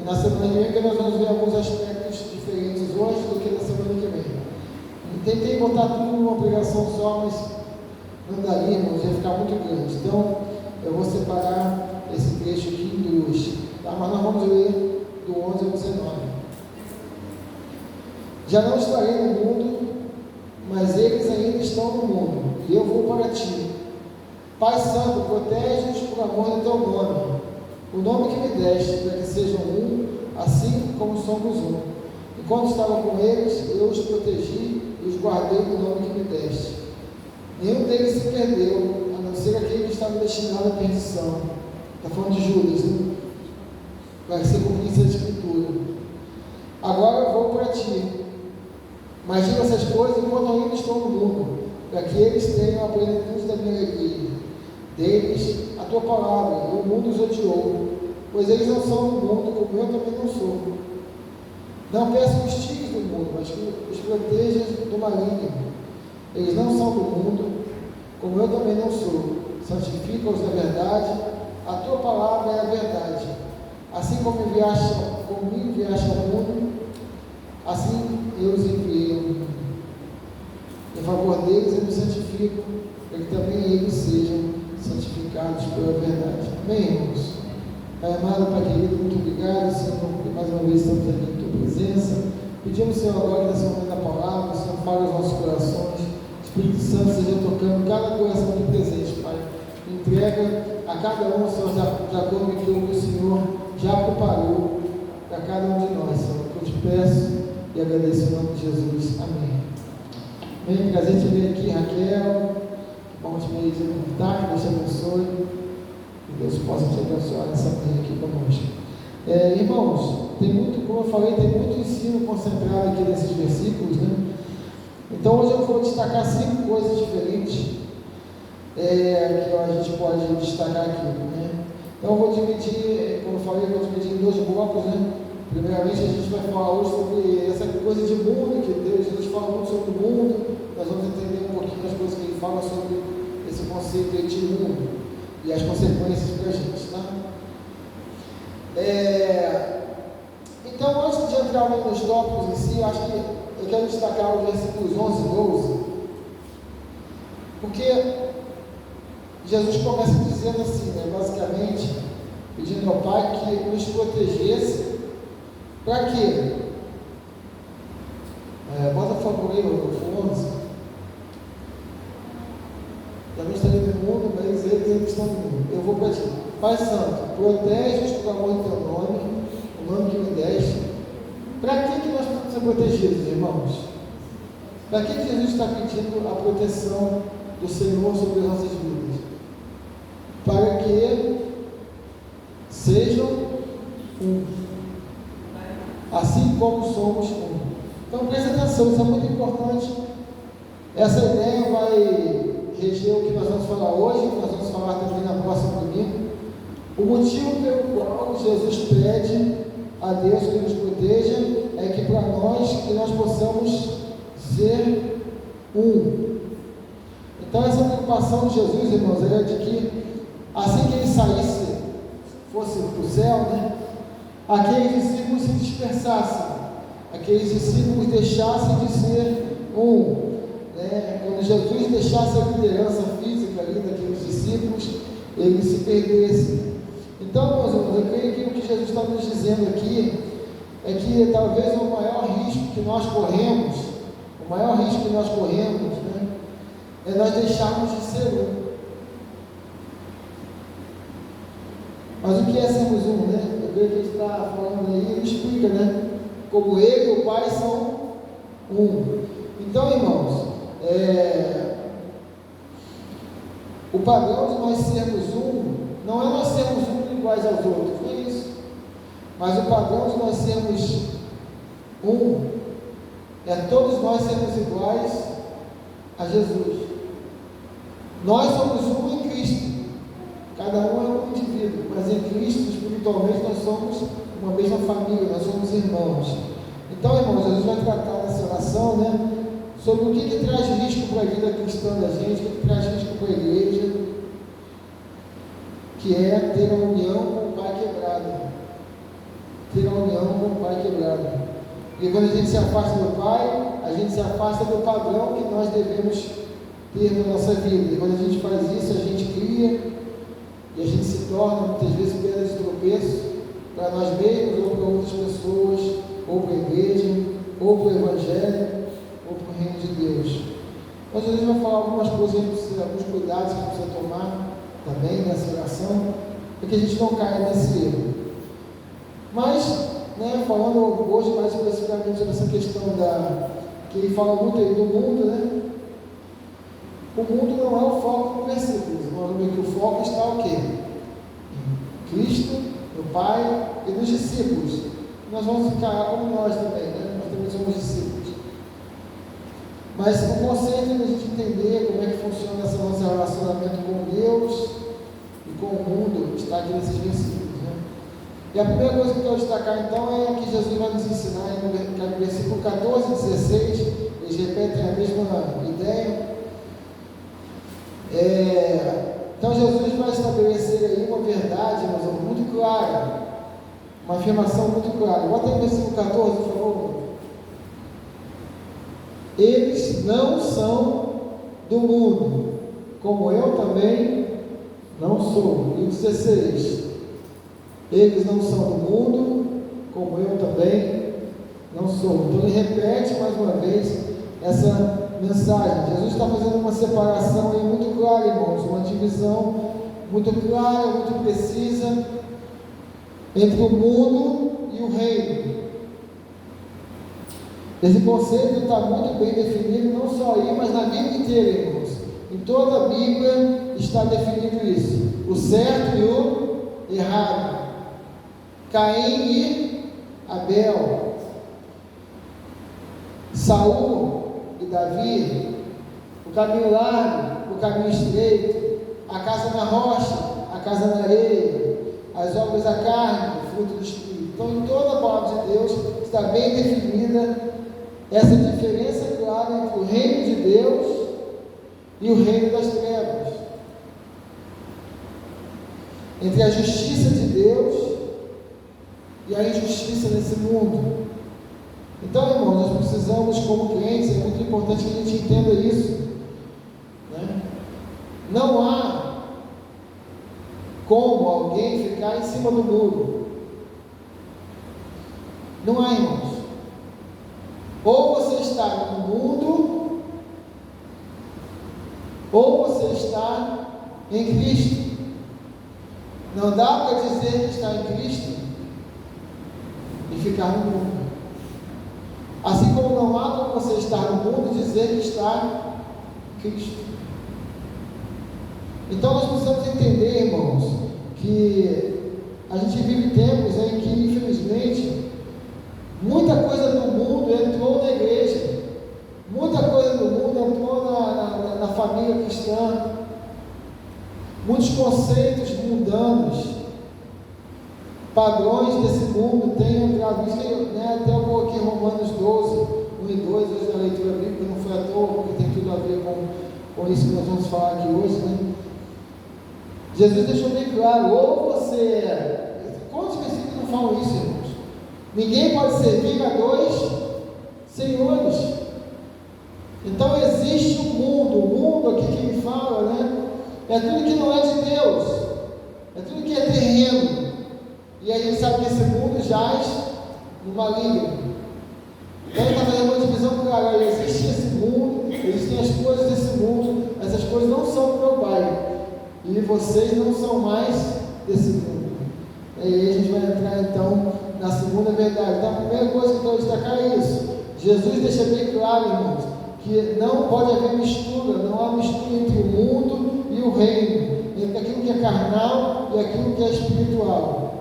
e na semana que vem, que nós vamos ver alguns aspectos diferentes hoje do que na semana que vem. Tentei botar tudo numa pregação só, mas não daria, irmãos, ia ficar muito grande. Então, eu vou separar esse trecho aqui em duas, tá? Mas nós vamos ler do 11 ao 19. Já não estarei no mundo, mas eles ainda estão no mundo, e eu vou para ti. Pai Santo, protege-os por amor do teu nome, o nome que me deste, para que sejam um, assim como somos um. Enquanto estava com eles, eu os protegi e os guardei no nome que me deste. Nenhum deles se perdeu, a não ser aquele que estava destinado à perdição. Está falando de Judas, né? Vai ser cumprida a escritura. Agora eu vou para ti, mas digo essas coisas enquanto ainda estou no mundo, para que eles tenham a plenitude da minha alegria. Deles a tua palavra, e o mundo os odiou, pois eles não são do mundo, como eu também não sou. Não peço que os tires do mundo, mas que os protejas do maligno. Eles não são do mundo, como eu também não sou. Santifica-os na verdade, a tua palavra é a verdade. Assim como me enviaste ao mundo, assim eu os enviei ao mundo. Em favor deles eu me santifico, para que também eles sejam santificados pela verdade. Amém, irmãos? Pai amado, Pai querido, muito obrigado, Senhor, porque mais uma vez estamos aqui em tua presença. Pedimos, Senhor, agora nesse momento da palavra, o Senhor fale os nossos corações. Espírito Santo seja tocando cada coração aqui presente, Pai. Entrega a cada um, Senhor, de acordo com aquilo que o Senhor já preparou para cada um de nós, Senhor. Eu te peço e agradeço em nome de Jesus. Amém. Amém. Prazer te ver aqui, Raquel. Que bom te ver visitar, que Deus te abençoe. Que Deus possa te abençoar nessa manhã aqui conosco. Irmãos, tem muito, como eu falei, tem muito ensino concentrado aqui nesses versículos, né? Então hoje eu vou destacar 5 coisas diferentes que a gente pode destacar aqui, né? Então eu vou dividir, como eu falei, eu vou dividir em 2 blocos, né? Primeiramente a gente vai falar hoje sobre essa coisa de mundo, que Jesus fala muito sobre o mundo. Nós vamos entender um pouquinho as coisas que ele fala sobre esse conceito aí de mundo e as consequências para a gente, tá? Então, antes de entrar nos tópicos em si, eu acho que eu quero destacar os versículos 11 e 12, porque Jesus começa dizendo assim, né, basicamente, pedindo ao Pai que nos protegesse. Para quê? Bota por favor aí, o 11. Também estarei no mundo, mas eles estão no mundo. Eu vou para ti. Pai Santo, protege-os por amor do teu nome, o nome que me deste. Para que nós precisamos ser protegidos, irmãos? Para que Jesus está pedindo a proteção do Senhor sobre as nossas vidas? Para que sejam um, assim como somos um. Então preste atenção, isso é muito importante. Essa ideia vai reger o que nós vamos falar hoje, nós vamos falar também na próxima domingo. O motivo pelo qual Jesus pede a Deus que nos proteja é que para nós possamos ser um. Então essa preocupação de Jesus, irmãos, era de que assim que ele saísse, fosse para o céu, né, aqueles discípulos se dispersassem, aqueles discípulos deixassem de ser um. Quando Jesus deixasse a liderança física ali daqueles discípulos, eles se perdessem. Então, meus irmãos, eu creio que o que Jesus está nos dizendo aqui é que talvez o maior risco que nós corremos, né, é nós deixarmos de ser um. Mas o que é sermos um, né? Eu creio que a gente está falando aí, ele explica, né? Como ele e o Pai são um. Então, irmãos, o padrão de nós sermos um, não é nós sermos um iguais aos outros, não é isso. Mas o padrão de nós sermos um, é todos nós sermos iguais a Jesus. Nós somos um em Cristo, cada um é um indivíduo, mas em Cristo, espiritualmente, nós somos uma mesma família, nós somos irmãos. Então, irmãos, Jesus vai tratar nessa oração, né, sobre o que traz risco para a vida cristã da gente, o que traz risco para a igreja, que é ter a união com o Pai quebrada. Ter a união com o Pai quebrada. Porque quando a gente se afasta do Pai, a gente se afasta do padrão que nós devemos ter na nossa vida. E quando a gente faz isso, a gente cria e a gente se torna muitas vezes pedra de tropeço para nós mesmos, ou para outras pessoas, ou para a igreja, ou para o Evangelho, ou para o reino de Deus. Mas Jesus vai falar algumas coisas, alguns cuidados que a gente precisa tomar também nessa oração, para que a gente não caia nesse erro. Mas, né, falando hoje mais especificamente sobre essa questão que ele fala muito aí do mundo, né? O mundo não é o foco do versículo, nós vamos ver que o foco está o quê? Em Cristo, no Pai e nos discípulos. Nós vamos ficar como nós também, né? Nós também somos discípulos. Mas o conceito é a gente entender como é que funciona esse nosso relacionamento com Deus e com o mundo está aqui nesses versículos, né? E a primeira coisa que eu quero destacar então é que Jesus vai nos ensinar no versículo 14 e 16, eles repetem a mesma ideia. Então Jesus vai estabelecer aí uma verdade, mas muito clara, uma afirmação muito clara. Bota aí o versículo 14, por favor. Eles não são do mundo, como eu também não sou. E o 16. Eles não são do mundo, como eu também não sou. Então ele repete mais uma vez essa mensagem. Jesus está fazendo uma separação aí muito clara, irmãos, uma divisão muito clara, muito precisa entre o mundo e o reino. Esse conceito está muito bem definido, não só aí, mas na Bíblia inteira, irmãos. Em toda a Bíblia está definido isso: o certo e o errado, Caim e Abel, Saul e Davi, o caminho largo, o caminho estreito, a casa na rocha, a casa na areia, as obras da carne, o fruto do Espírito. Então, em toda a palavra de Deus está bem definida essa diferença clara entre o reino de Deus e o reino das trevas, entre a justiça de Deus e a injustiça nesse mundo. Então, irmãos, nós precisamos, como crentes, é muito importante que a gente entenda isso, né? Não há como alguém ficar em cima do muro. Não há, irmãos. Ou você está no mundo, ou você está em Cristo. Não dá para dizer que está em Cristo e ficar no mundo. Assim como não há como você estar no mundo e dizer que está em Cristo. Então nós precisamos entender, irmãos, que a gente vive tempos em que, infelizmente, muita coisa do mundo entrou na igreja, muita coisa do mundo entrou na família cristã, muitos conceitos mundanos, padrões desse mundo têm entrado. Isso, né, até eu vou aqui em Romanos 12, 1 e 2, hoje na leitura bíblica, não foi à toa, porque tem tudo a ver com isso que nós vamos falar aqui hoje, né? Jesus deixou bem claro, ou você... Quantos versículos não falam isso, irmãos? Ninguém pode servir a dois senhores. Então existe o mundo aqui que ele fala, né? É tudo que não é de Deus, é tudo que é terreno. E a gente sabe que esse mundo jaz no maligno. Então ele está fazendo uma divisão clara. Existe esse mundo, existem as coisas desse mundo, essas coisas não são do meu Pai. E vocês não são mais desse mundo. E aí a gente vai entrar então na segunda verdade. Então a primeira coisa que eu quero destacar é isso. Jesus deixa bem claro, irmãos, que não pode haver mistura, não há mistura entre o mundo e o reino, entre aquilo que é carnal e aquilo que é espiritual.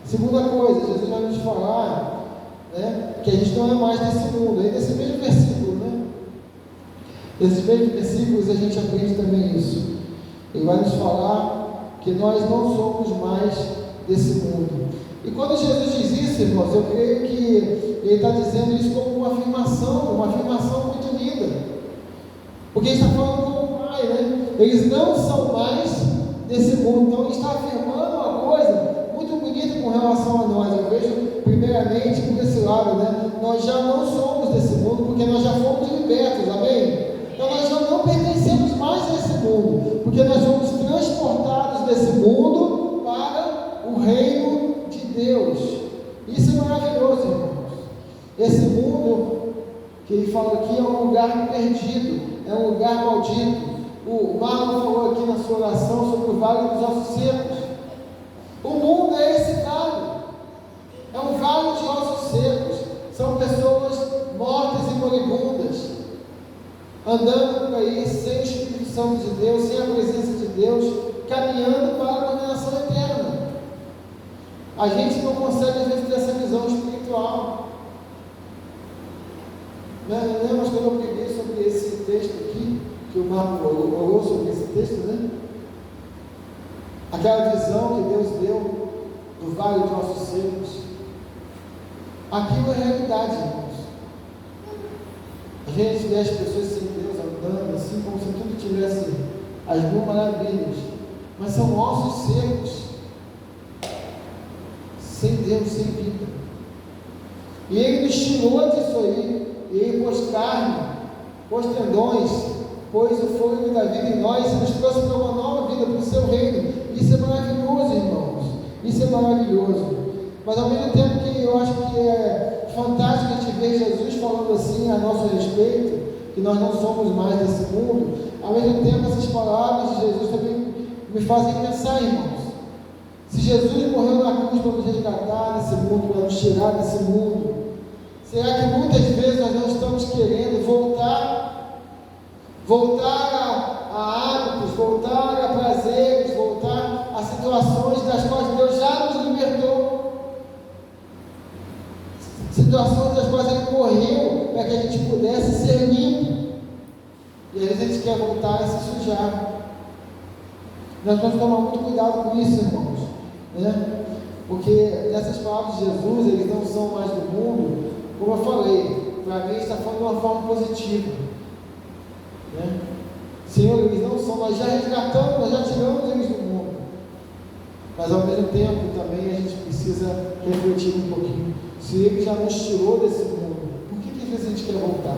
Segunda coisa, Jesus vai nos falar, né, que a gente não é mais desse mundo. Aí nesse mesmo versículo, né? Nesses mesmos versículos a gente aprende também isso. Ele vai nos falar que nós não somos mais desse mundo. E quando Jesus diz isso, irmãos, eu creio que ele está dizendo isso como uma afirmação muito linda. Porque ele está falando com o Pai, né? Eles não são mais desse mundo. Então ele está afirmando uma coisa muito bonita com relação a nós. Eu vejo primeiramente por esse lado, né? Nós já não somos desse mundo, porque nós já fomos libertos, amém? Então nós já não pertencemos mais a esse mundo, porque nós fomos transportados desse mundo para o reino de Deus. Isso é maravilhoso, irmãos. Esse mundo que ele fala aqui é um lugar perdido, é um lugar maldito. O Marlon falou aqui na sua oração sobre o vale dos ossos secos. O mundo é esse vale, é um vale de ossos secos. São pessoas mortas e moribundas, andando por aí sem o Espírito Santo de Deus, sem a presença de Deus, caminhando para a condenação eterna. A gente não consegue às vezes ter essa visão espiritual. Lembra quando eu preguei sobre esse texto aqui, que o Marco orou sobre esse texto, né? Aquela visão que Deus deu do vale de ossos secos. Aquilo é realidade, irmãos. A gente vê as pessoas sem Deus andando assim, como se tudo tivesse as mil maravilhas, mas são ossos secos, sem Deus, sem vida. E Ele nos tirou disso aí, e Ele pôs carne, pôs tendões, pôs o fôlego da vida em nós e nos trouxe para uma nova vida, para o seu reino. Isso é maravilhoso, irmãos. Isso é maravilhoso. Mas ao mesmo tempo que eu acho que é fantástico a gente ver Jesus falando assim a nosso respeito, que nós não somos mais desse mundo, ao mesmo tempo essas palavras de Jesus também me fazem pensar, irmãos. Se Jesus morreu na cruz para nos resgatar desse mundo, para nos tirar desse mundo, será que muitas vezes nós não estamos querendo voltar a hábitos, voltar a prazeres, voltar a situações das quais Deus já nos libertou? Situações das quais Ele morreu para que a gente pudesse ser limpo. E às vezes a gente quer voltar e se sujar. Nós temos que tomar muito cuidado com isso, irmãos, né? Porque essas palavras de Jesus, eles não são mais do mundo. Como eu falei, para mim está falando de uma forma positiva, né? Senhor, eles não são, nós já resgatamos, nós já tiramos eles do mundo, mas ao mesmo tempo também a gente precisa refletir um pouquinho. Se Ele já nos tirou desse mundo, por que às vezes a gente quer voltar?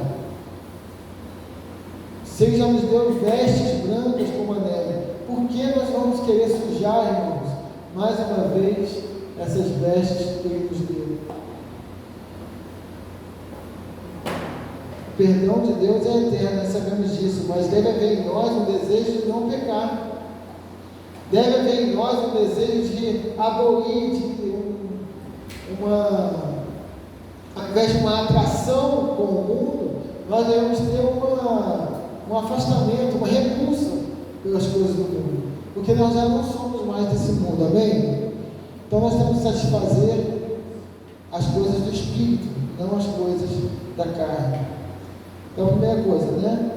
Se Ele já nos deu vestes brancas como a neve, por que nós vamos querer sujar, irmãos, mais uma vez, essas vestes que Ele nos deu? O perdão de Deus é eterno, nós sabemos disso, mas deve haver em nós um desejo de não pecar. Deve haver em nós um desejo de abolir, ao invés de uma atração com o mundo, nós devemos ter um afastamento, uma repulsa pelas coisas do mundo, porque nós já não somos mais desse mundo, amém? Então nós temos que satisfazer as coisas do Espírito, não as coisas da carne. Então, a primeira coisa, né?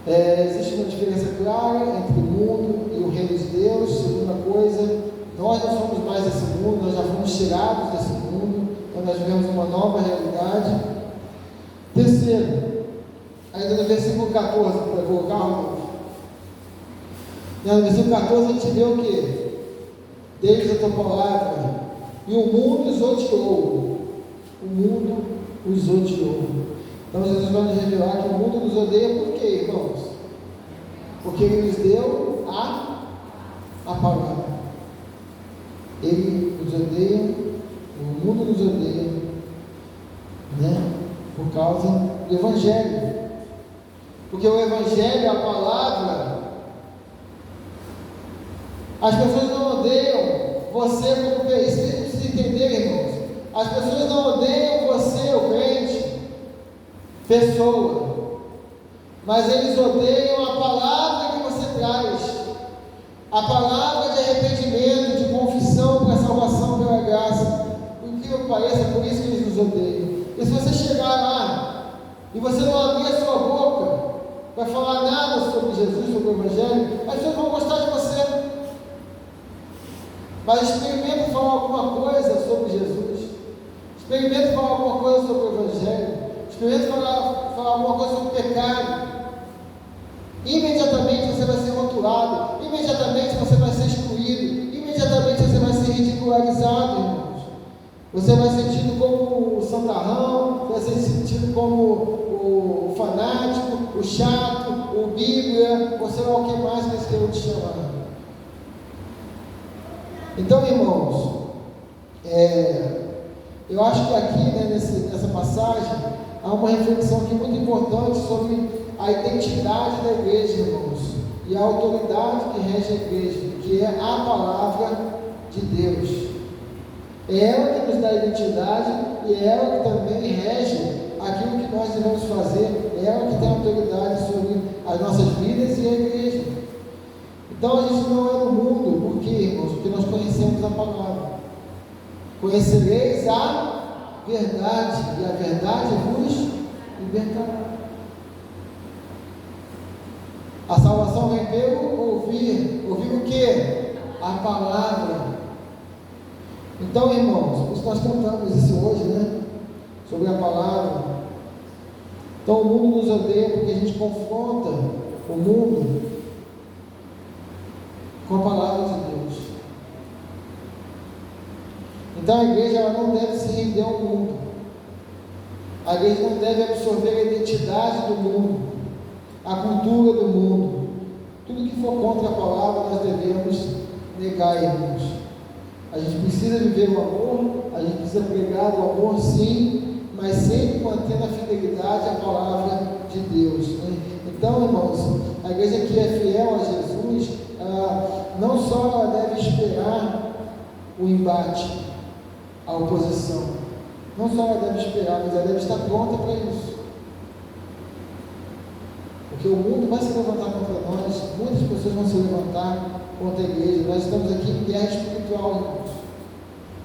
Existe uma diferença clara entre o mundo e o reino de Deus. Segunda coisa, nós não somos mais desse mundo, nós já fomos tirados desse mundo, então nós vivemos uma nova realidade. Terceiro, ainda no versículo 14, para colocar o novo. No versículo 14 a gente vê o que? Deus a tua palavra, e o mundo os odiou. O mundo os odiou. Então Jesus vai nos revelar que o mundo nos odeia por quê, irmãos? Porque Ele nos deu a palavra. Ele nos odeia, o mundo nos odeia, né? Por causa do Evangelho. Porque o Evangelho, a palavra, as pessoas não odeiam você como crente. Isso vocês precisam entender, irmãos. As pessoas não odeiam você, o crente, pessoa, mas eles odeiam a palavra que você traz, a palavra de arrependimento, de confissão para a salvação pela graça. Por que eu pareça, por isso que eles nos odeiam. E se você chegar lá e você não abrir a sua boca para falar nada sobre Jesus, sobre o Evangelho, as pessoas vão gostar de você. Mas experimenta falar alguma coisa sobre Jesus. Experimente falar alguma coisa sobre o Evangelho. Experimente falar alguma coisa sobre o pecado. Imediatamente você vai ser rotulado. Imediatamente você vai ser excluído. Imediatamente você vai ser ridicularizado, irmãos. Você vai ser tido como o santarrão, vai ser sentido como o fanático, o chato, o Bíblia, ou sei lá o que mais que eles queiram te chamar. Então, irmãos, eu acho que aqui, né, nessa passagem, há uma reflexão aqui muito importante sobre a identidade da igreja, irmãos, e a autoridade que rege a igreja, que é a palavra de Deus. É ela que nos dá identidade e é ela que também rege aquilo que nós devemos fazer. É ela que tem autoridade sobre as nossas vidas e a igreja. Então a gente não é do mundo, por quê, irmãos? Porque nós conhecemos a palavra. Conhecereis a verdade, e a verdade vos libertará. A salvação vem pelo ouvir. Ouvir o quê? A palavra. Então, irmãos, por isso nós cantamos isso hoje, né? Sobre a palavra. Então o mundo nos odeia porque a gente confronta o mundo com a palavra de Deus. Então a igreja ela não deve se render ao mundo. A igreja não deve absorver a identidade do mundo, a cultura do mundo. Tudo que for contra a palavra nós devemos negar, irmãos. A gente precisa viver o amor, a gente precisa pregar o amor, sim, mas sempre mantendo a fidelidade à palavra de Deus, né? Então, irmãos, a igreja que é fiel a Jesus, não só ela deve esperar o embate, a oposição, não só ela deve esperar, mas ela deve estar pronta para isso. Porque o mundo vai se levantar contra nós, muitas pessoas vão se levantar contra a igreja. Nós estamos aqui em guerra espiritual, irmãos.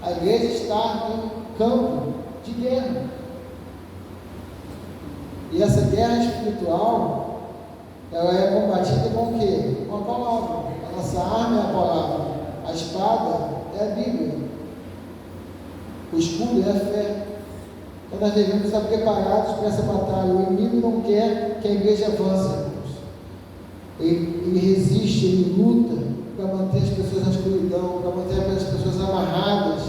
A igreja está em campo de guerra. E essa guerra espiritual, ela é combatida com o quê? Com a palavra. A nossa arma é a palavra. A espada é a Bíblia. O escudo é a fé. Então nós devemos estar preparados para essa batalha. O inimigo não quer que a igreja avance, irmãos. Ele resiste, ele luta para manter as pessoas na escuridão, para manter as pessoas amarradas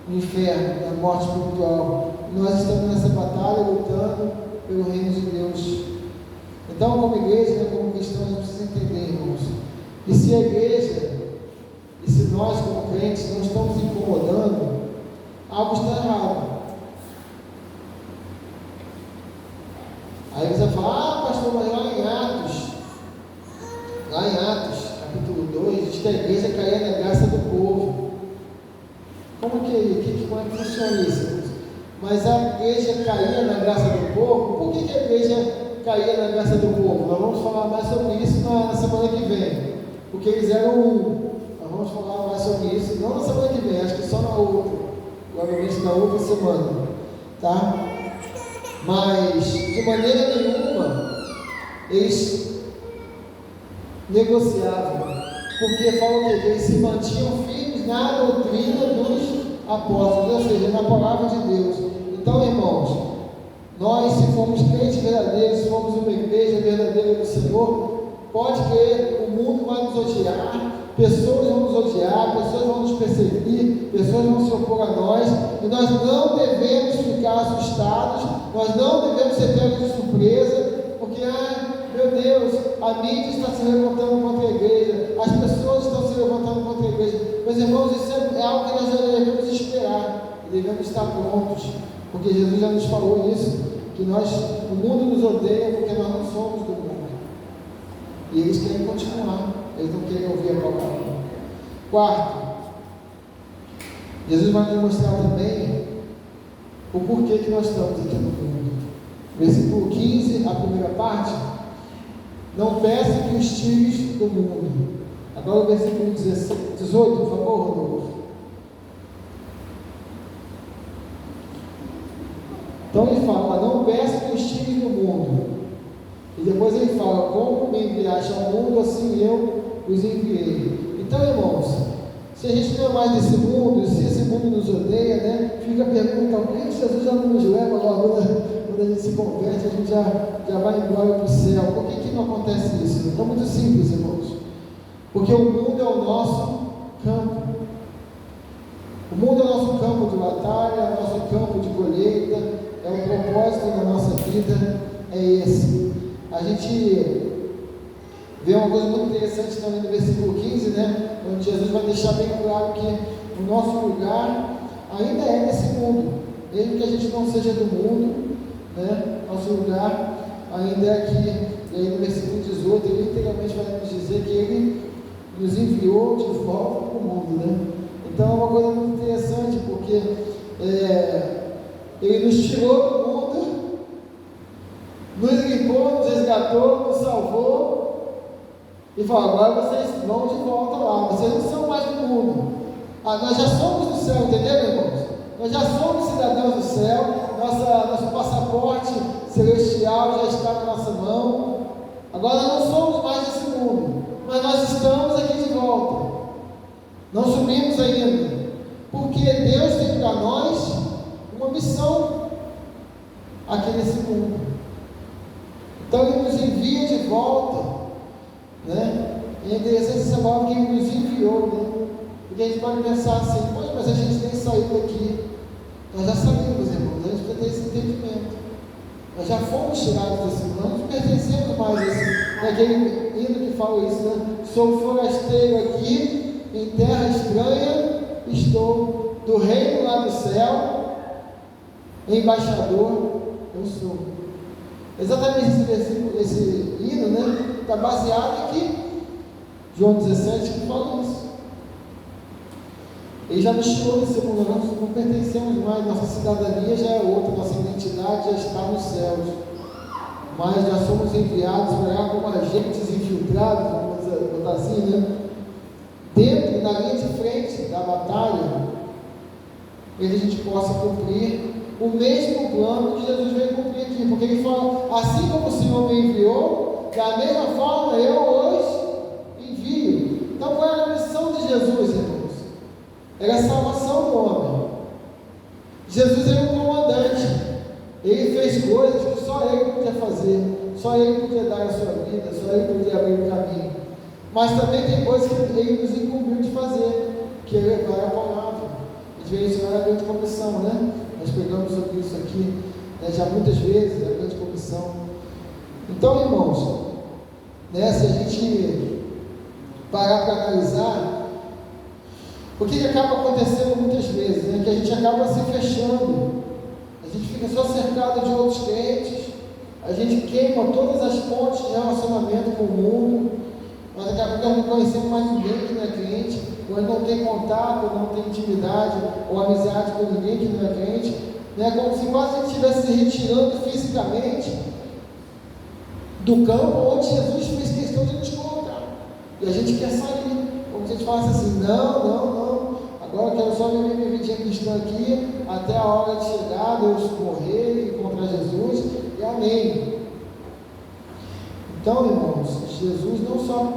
no inferno, na morte espiritual. E nós estamos nessa batalha lutando pelo reino de Deus. Então, como igreja, como cristãos, a gente precisa entender, irmãos, que se a igreja e se nós, como crentes, não estamos incomodando, algo está errado. Aí você vai falar, pastor, mas lá em Atos, capítulo 2, diz que a igreja caía na graça do povo. Como é que funciona isso? Mas a igreja caía na graça do povo. Por que a igreja caía na graça do povo? Nós vamos falar mais sobre isso na semana que vem. Porque eles eram um. Nós vamos falar mais sobre isso, não na semana que vem, acho que só na outra. Provavelmente na outra semana. Tá? Mas, de maneira nenhuma, eles negociavam. Porque falam que eles se mantinham firmes na doutrina dos apóstolos, ou seja, na palavra de Deus. Então, irmãos, nós, se formos crentes verdadeiros, se formos uma igreja verdadeira do Senhor, pode crer, o mundo vai nos odiar, pessoas vão nos odiar, pessoas vão nos perseguir, pessoas vão se opor a nós, e nós não devemos ficar assustados, nós não devemos ser pegos de surpresa, porque, meu Deus, a mídia está se levantando contra a igreja, as pessoas estão se levantando contra a igreja. Meus irmãos, isso é algo que nós já devemos esperar, e devemos estar prontos, porque Jesus já nos falou isso, que o mundo nos odeia porque nós não somos do mundo. E eles querem continuar, eles não querem ouvir a palavra. Quarto, Jesus vai nos mostrar também o porquê que nós estamos aqui no mundo. Versículo 15, a primeira parte: não peça que os tires do mundo. Agora o versículo 18, por favor, Rodolfo. Então ele fala, não peça que os tires do mundo. E depois ele fala, como me enviaste ao mundo, assim eu os enviei. Então, irmãos, Se a gente não é mais desse mundo, se esse mundo nos odeia, né? Fica a pergunta, por que Jesus já não nos leva logo quando a gente se converte, a gente já vai embora para o céu? Por que não acontece isso? É muito simples, irmãos. Porque o mundo é o nosso campo. O mundo é o nosso campo de batalha, é o nosso campo de colheita, é o propósito da nossa vida, é esse. A gente vê uma coisa muito interessante também no versículo 15, né? Onde Jesus vai deixar bem claro que o nosso lugar ainda é nesse mundo, mesmo que a gente não seja do mundo, né? Nosso lugar ainda é aqui. E aí no versículo 18, ele literalmente vai nos dizer que ele nos enviou de volta para o mundo, né? Então é uma coisa muito interessante, porque ele nos tirou do mundo, nos limpou, nos resgatou, nos salvou, e falou: agora vocês vão de volta lá, vocês não são mais do mundo. Nós já somos do céu, entendeu, irmãos? Nós já somos cidadãos do céu, nosso passaporte celestial já está na nossa mão. Agora não somos mais desse mundo, mas nós estamos aqui de volta. Não subimos ainda, porque Deus tem para nós uma missão aqui nesse mundo. Então Ele nos envia de volta, né? E é interessante essa palavra que Ele nos enviou, né? Porque a gente pode pensar assim: poxa, mas a gente nem saiu daqui. Nós já saímos, irmãos, a gente precisa ter esse entendimento. Nós já fomos tirados desse mundo, não pertencemos mais a esse. Aquele hino que fala isso, né? Sou forasteiro aqui, em terra estranha estou, do reino lá do céu, embaixador eu sou. Exatamente esse versículo, esse hino, né? Está baseado aqui, João 17, que fala isso. Ele já nos tirou desse mundo, nós não pertencemos mais, nossa cidadania já é outra, nossa identidade já está nos céus. Mas nós somos enviados para lá como agentes infiltrados, vamos botar assim, né? Dentro, na linha de frente da batalha, para que a gente possa cumprir o mesmo plano que Jesus veio cumprir aqui, porque Ele fala: assim como o Senhor me enviou, da mesma forma eu hoje envio. Então qual era a missão de Jesus, irmãos? Era a salvação do homem. Jesus era um comandante, Ele fez coisas que só Ele podia fazer, só Ele podia dar a sua vida, só Ele podia abrir o caminho. Mas também tem coisas que Ele nos incumbiu de fazer, que é levar a palavra. A gente vê isso na grande comissão, né? Nós pegamos sobre isso aqui, né, já muitas vezes, a grande comissão. Então, irmãos, né, se a gente parar para analisar, o que acaba acontecendo muitas vezes, né, que a gente acaba se fechando, a gente fica só cercado de outros crentes, a gente queima todas as pontes de relacionamento com o mundo, nós acabamos não conhecendo mais ninguém que não é crente, ou não tem contato, ou não tem intimidade, ou amizade com ninguém que não é crente, né? Como se quase a gente estivesse se retirando fisicamente do campo onde Jesus fez questão de nos colocar. E a gente quer sair, como se a gente falasse assim: não, agora eu quero só viver minha vidinha cristã aqui, até a hora de chegar, Deus morrer e encontrar Jesus, e amém. Então, irmãos, Jesus não só...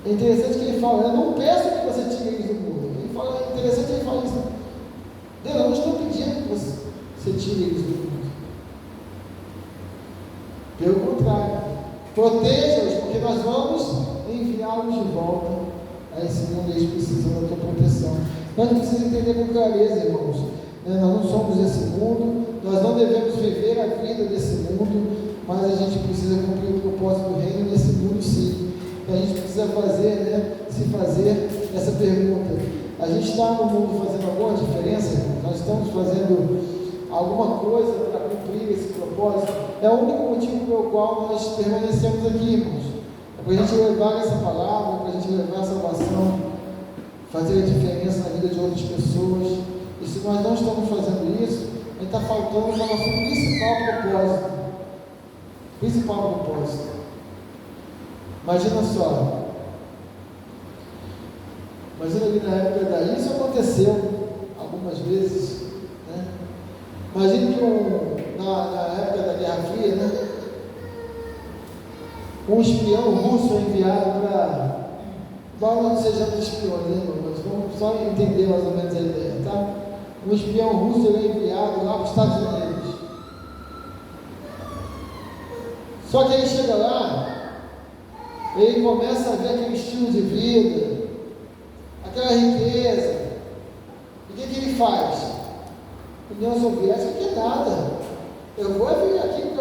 É interessante que Ele fala: eu não peço que você tire eles do mundo. Ele fala, é interessante que Ele fala isso: Deus, eu não estou pedindo que você tire eles do mundo. Pelo contrário, proteja-os, porque nós vamos enviá-los de volta a esse mundo. Eles precisam da tua proteção. Nós precisamos entender com clareza, irmãos, né? Nós não somos desse mundo, nós não devemos viver a vida desse mundo, mas a gente precisa cumprir o propósito do reino nesse mundo, sim. A gente precisa se fazer essa pergunta: a gente está no mundo fazendo alguma diferença, irmão? Nós estamos fazendo alguma coisa para cumprir esse propósito? É o único motivo pelo qual nós permanecemos aqui, irmãos. É para a gente levar essa palavra, para a gente levar a salvação, fazer a diferença na vida de outras pessoas. E se nós não estamos fazendo isso, a gente está faltando o nosso principal propósito. Imagina só, imagina que na época daí, isso aconteceu algumas vezes, né? Imagina que na época da Guerra Fria, né, um espião russo é enviado para... Nós não sejamos espiões, né, irmão? irmãos, vamos só entender mais ou menos a ideia, tá? Um espião russo ele é enviado lá para os Estados Unidos. Só que ele chega lá, ele começa a ver aquele estilo de vida, aquela riqueza. E o que ele faz? A União Soviética quer nada. Eu vou vir aqui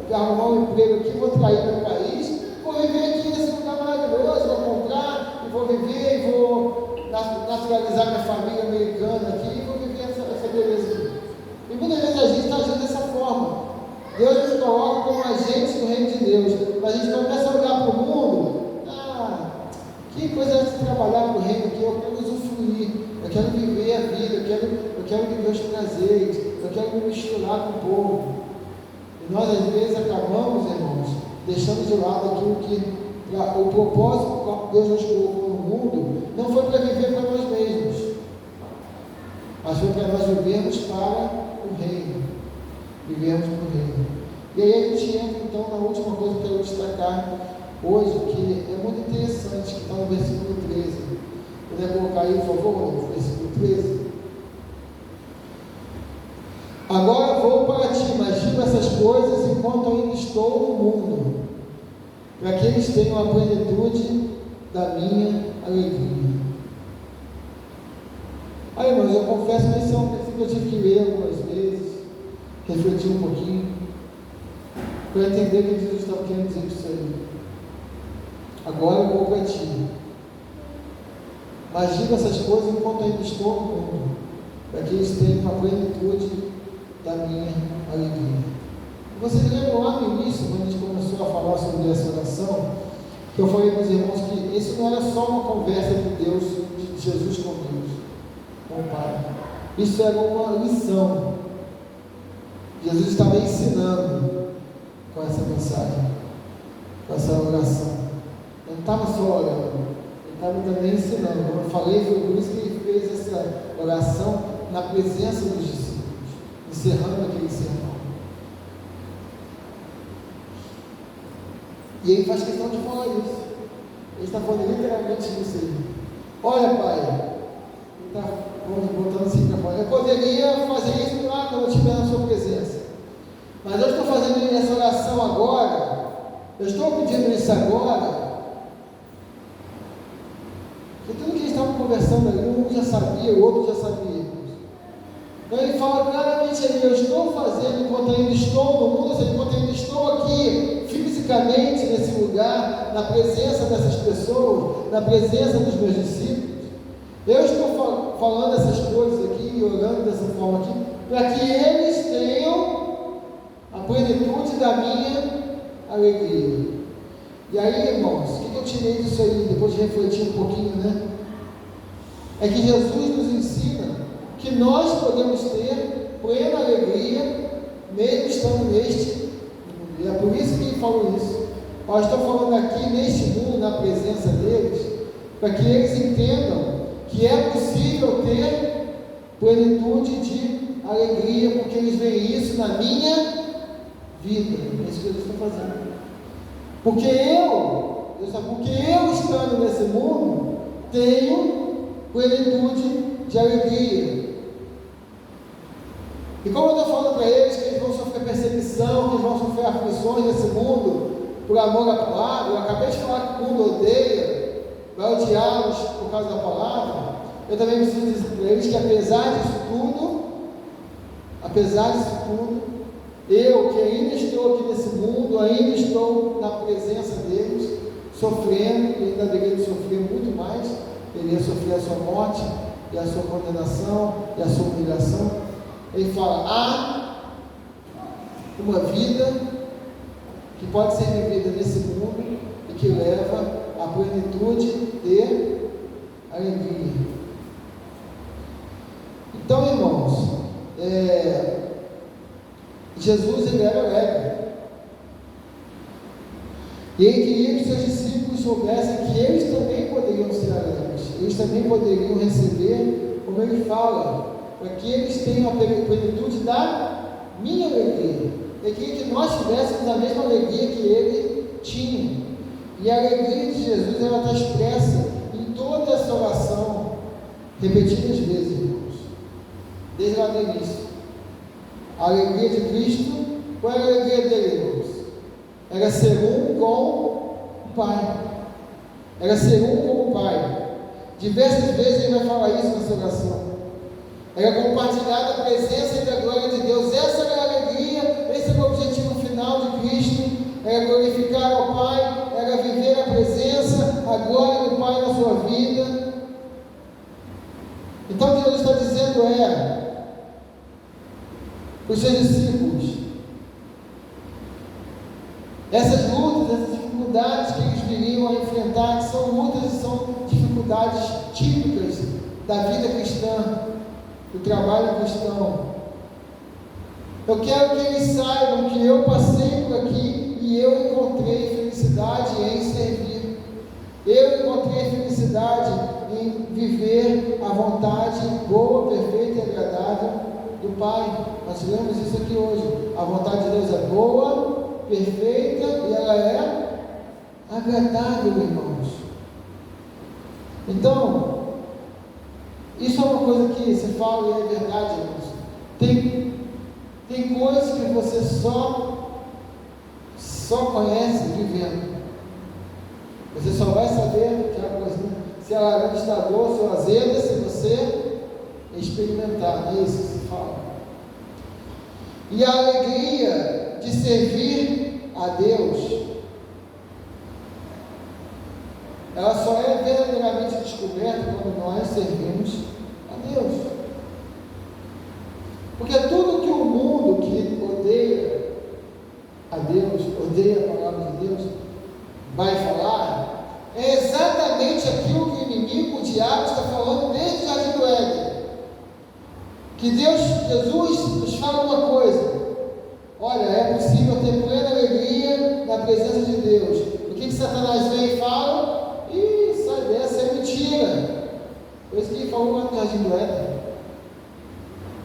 para arrumar um emprego aqui, vou trair meu país, vou viver aqui nesse lugar maravilhoso, vou comprar, e vou viver, e vou naturalizar minha família americana aqui, e vou viver essa beleza aqui. E muitas vezes a gente está agindo dessa forma. Deus nos coloca como agentes do reino de Deus, mas a gente começa a olhar para o mundo, que coisa é de trabalhar para o reino aqui, eu quero usufruir, eu quero viver a vida, eu quero viver os prazeres, eu quero me misturar com o povo. E nós às vezes acabamos, irmãos, deixando de lado aquilo que o propósito que Deus nos colocou no mundo não foi para viver para nós mesmos, mas foi para nós vivermos para o reino. Vivemos para o reino. E aí a gente entra então na última coisa que eu quero destacar hoje, que é muito interessante, que está no versículo 13. Puder colocar aí, por favor, no versículo 13. Agora vou para ti, mas digo essas coisas enquanto ainda estou no mundo, para que eles tenham a plenitude da minha alegria. Aí, irmãos, eu confesso que esse é um versículo que eu tive que ler algumas vezes, refletir um pouquinho, para entender o que Jesus está querendo dizer isso aí. Agora eu vou para ti, mas digo essas coisas enquanto ainda estou no mundo, para que eles tenham a plenitude da minha alegria. Vocês lembram lá no início, quando a gente começou a falar sobre essa oração, que eu falei para os irmãos que isso não era só uma conversa de Deus, de Jesus com Deus, com o Pai. Isso era uma lição. Jesus estava ensinando com essa mensagem, com essa oração. Ele não estava só orando, ele estava também ensinando. Como eu falei, foi por isso que ele fez essa oração na presença dos discípulos, encerrando aquele sermão. E ele faz questão de falar isso. Ele está falando literalmente isso aí. Olha, Pai, ele está botando assim para fora. Eu poderia fazer isso lá quando eu estiver na sua presença, mas eu estou fazendo essa oração agora, eu estou pedindo isso agora, porque tudo que eles estavam conversando ali, um já sabia, o outro já sabia. Então ele fala claramente ali, eu estou fazendo enquanto ainda estou no mundo, ou seja, enquanto ainda estou aqui, fisicamente nesse lugar, na presença dessas pessoas, na presença dos meus discípulos. Eu estou falando essas coisas aqui e orando dessa forma aqui, para que eles tenham a plenitude da minha alegria. E aí, irmãos, o que eu tirei disso aí, depois de refletir um pouquinho, né? É que Jesus nos ensina que nós podemos ter plena alegria, mesmo estando neste mundo. E é por isso que ele falou isso. Nós estamos falando aqui neste mundo, na presença deles, para que eles entendam que é possível ter plenitude de alegria, porque eles veem isso na minha vida. É isso que eles estão fazendo. Porque eu estando nesse mundo, tenho plenitude de alegria. E como eu estou falando para eles que eles vão sofrer perseguição, que eles vão sofrer aflições nesse mundo, por amor à palavra, eu acabei de falar que o mundo odeia, vai odiá-los por causa da palavra, eu também preciso dizer para eles que apesar disso tudo, eu que ainda estou aqui nesse mundo, ainda estou na presença deles, sofrendo, e ainda deveria sofrer muito mais, deveria sofrer a sua morte, e a sua condenação, e a sua humilhação. Ele fala, há uma vida que pode ser vivida nesse mundo e que leva à plenitude de alegria. Então, irmãos, Jesus ele era alegre. E ele queria que seus discípulos soubessem que eles também poderiam ser alegres. Eles também poderiam receber, como ele fala, para que eles tenham a plenitude da minha alegria. Ele queria que nós tivéssemos a mesma alegria que ele tinha. E a alegria de Jesus ela está expressa em toda essa oração, repetidas vezes, irmãos, desde lá do início. A alegria de Cristo, qual era a alegria dele, irmãos? Era ser um com o Pai. Era ser um com o Pai. Diversas vezes ele vai falar isso na sua oração. Era compartilhar da presença e da glória de Deus. Essa era a alegria, esse era o objetivo final de Cristo. Era glorificar ao Pai, era viver a presença, a glória do Pai na sua vida. Então o que Deus está dizendo para os seus discípulos, essas lutas, essas dificuldades que eles viriam a enfrentar, que são lutas e são dificuldades típicas da vida cristã, do trabalho cristão. Eu quero que eles saibam que eu passei por aqui e eu encontrei felicidade em servir. Eu encontrei felicidade em viver a vontade boa, perfeita e agradável do Pai. Nós lemos isso aqui hoje. A vontade de Deus é boa, perfeita e ela é agradável, irmãos. Então, isso é uma coisa que se fala e é verdade, irmãos. Tem coisas que você só conhece vivendo. Você só vai saber se a laranja está doce ou azeda se você experimentar. Não é isso que se fala. E a alegria de servir a Deus, ela só é verdadeiramente descoberta quando nós servimos a Deus. Porque tudo que o mundo que odeia a Deus, odeia a palavra de Deus, vai falar, é exatamente aquilo que o inimigo, o diabo, está falando desde o Jardim do Éden. Que Jesus nos fala uma coisa: olha, é possível ter plena alegria na presença de Deus. O que Satanás vem e fala? Sai dessa, é mentira. Foi isso que ele falou lá no Jardim do Éden.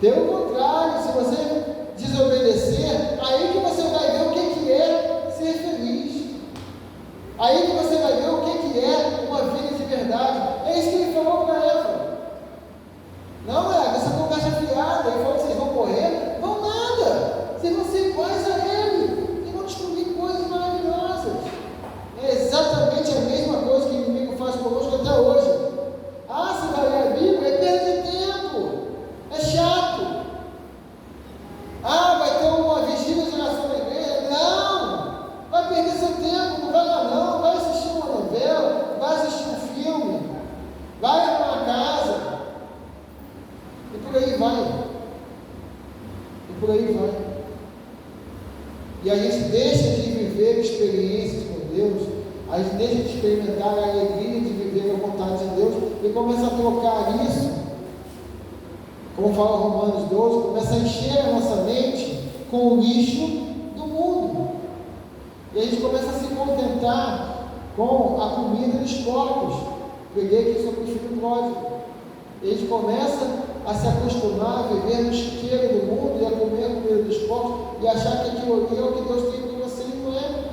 Pelo contrário, se você desobedecer, aí que você vai ver o que é ser feliz. Aí que você vai ver o que é uma vida de verdade. É isso que ele falou para Eva. Não, essa conversa fiada. Ele falou que vocês vão morrer. Vão nada. Vocês vão ser iguais a ele. Vocês vão descobrir coisas maravilhosas. É exatamente a mesma coisa que o inimigo faz conosco até hoje. Se vai ler a Bíblia, é perda de tempo. É chato. Vai ter uma vigília de oração na igreja. Não. Vai perder seu tempo. Não vai lá não. Vai assistir uma novela. Vai assistir um filme. Vai arrumar a casa. E por aí vai. E a gente deixa de viver experiências com Deus. A gente deixa de experimentar a alegria de viver a vontade de Deus e começa a trocar isso, como fala Romanos 12, começa a encher a nossa mente com o lixo do mundo. E a gente começa a se contentar com a comida dos porcos. Peguei aqui sobre o filho pródigo. E a gente começa a se acostumar a viver no chiqueiro do mundo e a comer a comida dos porcos e achar que aquilo ali é o que Deus tem para você e não é.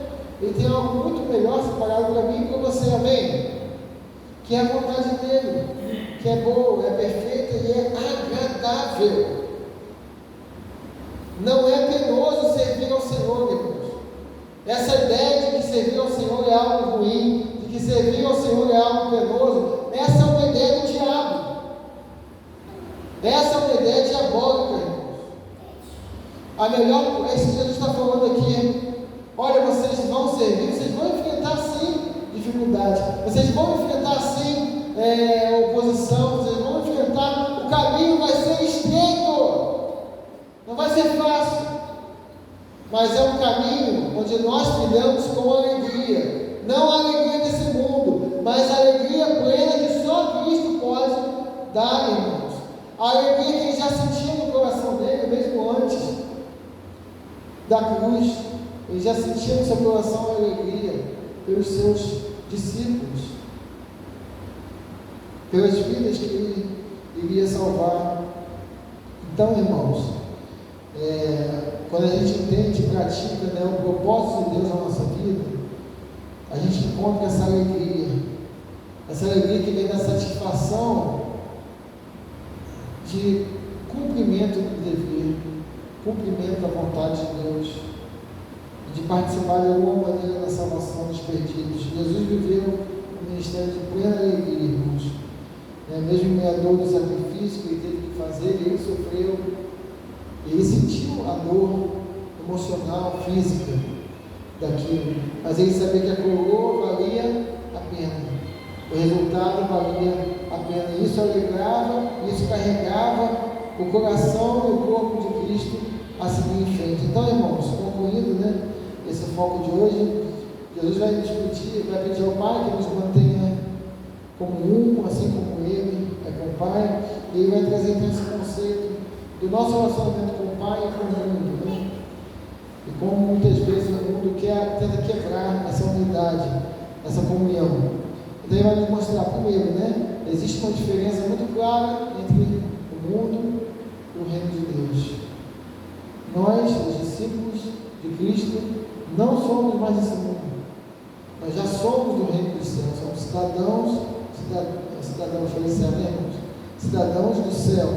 Ele tem algo muito melhor separado para mim e para você, amém? Que é a vontade dele, que é boa, é perfeita e é agradável. Não é penoso servir ao Senhor, irmãos. Essa ideia de que servir ao Senhor é algo ruim, de que servir ao Senhor é algo penoso, essa é uma ideia do diabo. Essa é uma ideia diabólica, irmãos. A melhor, é isso que Jesus está falando aqui. Olha, vocês vão servir, vocês vão enfrentar sim dificuldades, vocês vão enfrentar sim oposição, vocês vão enfrentar, o caminho vai ser estreito, não vai ser fácil, mas é um caminho onde nós trilhamos com alegria, não a alegria desse mundo, mas a alegria plena que só Cristo pode dar, irmãos. A alegria que ele já sentia no coração dele, mesmo antes da cruz. Ele já sentia no seu coração a alegria pelos seus discípulos, pelas vidas que ele iria salvar. Então, irmãos, quando a gente entende e pratica o propósito de Deus na nossa vida, a gente encontra essa alegria que vem da satisfação de cumprimento do dever, cumprimento da vontade de Deus, de participar de alguma maneira da salvação dos perdidos. Jesus viveu um ministério de plena alegria, irmãos. Mesmo em meio à dor do sacrifício que ele teve que fazer, ele sofreu, ele sentiu a dor emocional, física daquilo, mas ele sabia que a coroa valia a pena, o resultado valia a pena, e isso alegrava, isso carregava o coração e o corpo de Cristo a seguir em frente. Então, irmãos, concluindo, esse foco de hoje, Jesus vai discutir, vai pedir ao Pai que nos mantenha como um, assim como Ele é com o Pai, e Ele vai trazer então esse conceito do nosso relacionamento com o Pai e com o mundo, e como muitas vezes o mundo tenta quebrar essa unidade, essa comunhão. Então Ele vai nos mostrar, primeiro, existe uma diferença muito clara entre o mundo e o reino de Deus. Nós, os discípulos de Cristo, não somos mais desse mundo. Nós já somos do reino dos céus, somos cidadãos do céu.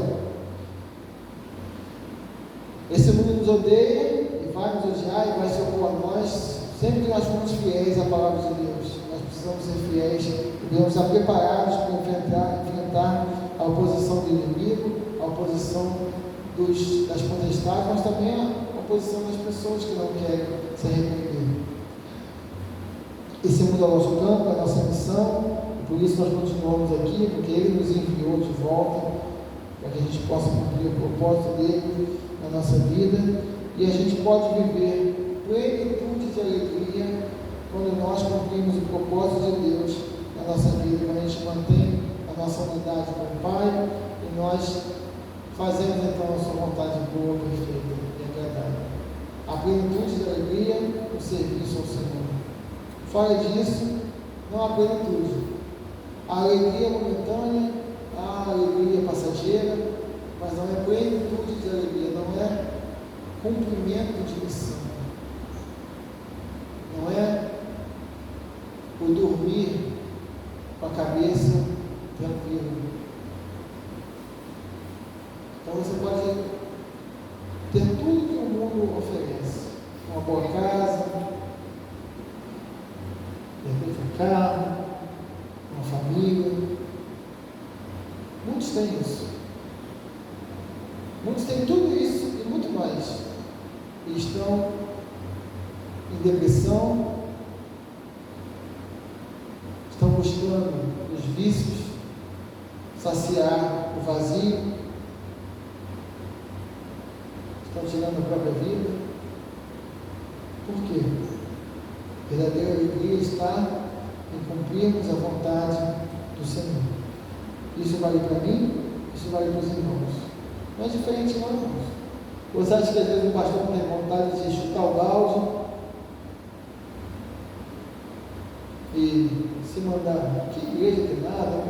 Esse mundo nos odeia e vai nos odiar e vai se opor a nós, sempre que nós formos fiéis à palavra de Deus. Nós precisamos ser fiéis e devemos estar preparados para enfrentar a oposição do inimigo, a oposição das potestades, mas também a oposição das pessoas que não querem se arrepender. Esse mundo é o nosso campo, é a nossa missão, e por isso nós continuamos aqui, porque Ele nos enviou de volta, para que a gente possa cumprir o propósito dEle na nossa vida, e a gente pode viver plenitude de alegria quando nós cumprimos o propósito de Deus na nossa vida, quando a gente mantém a nossa unidade com o Pai, e nós fazemos então a sua vontade boa, perfeita e agradável. A plenitude de alegria, o serviço ao Senhor. Fora disso, não há plenitude. A alegria momentânea, a alegria passageira, mas não é plenitude de alegria, não é cumprimento de missão. Não é o dormir com a cabeça tranquila. Então você pode ter tudo que o mundo oferece. Uma boa casa, de repente um carro, uma família. Muitos têm isso. Muitos têm tudo isso e muito mais. E estão em depressão, estão buscando os vícios, saciar o vazio, estão tirando a própria vida. Por quê? A verdadeira alegria está em cumprirmos a vontade do Senhor. Isso vale para mim, isso vale para os irmãos. Não é diferente não, irmãos. Você acha que às vezes o pastor não tem vontade de chutar o balde e se mandar, que igreja tem nada,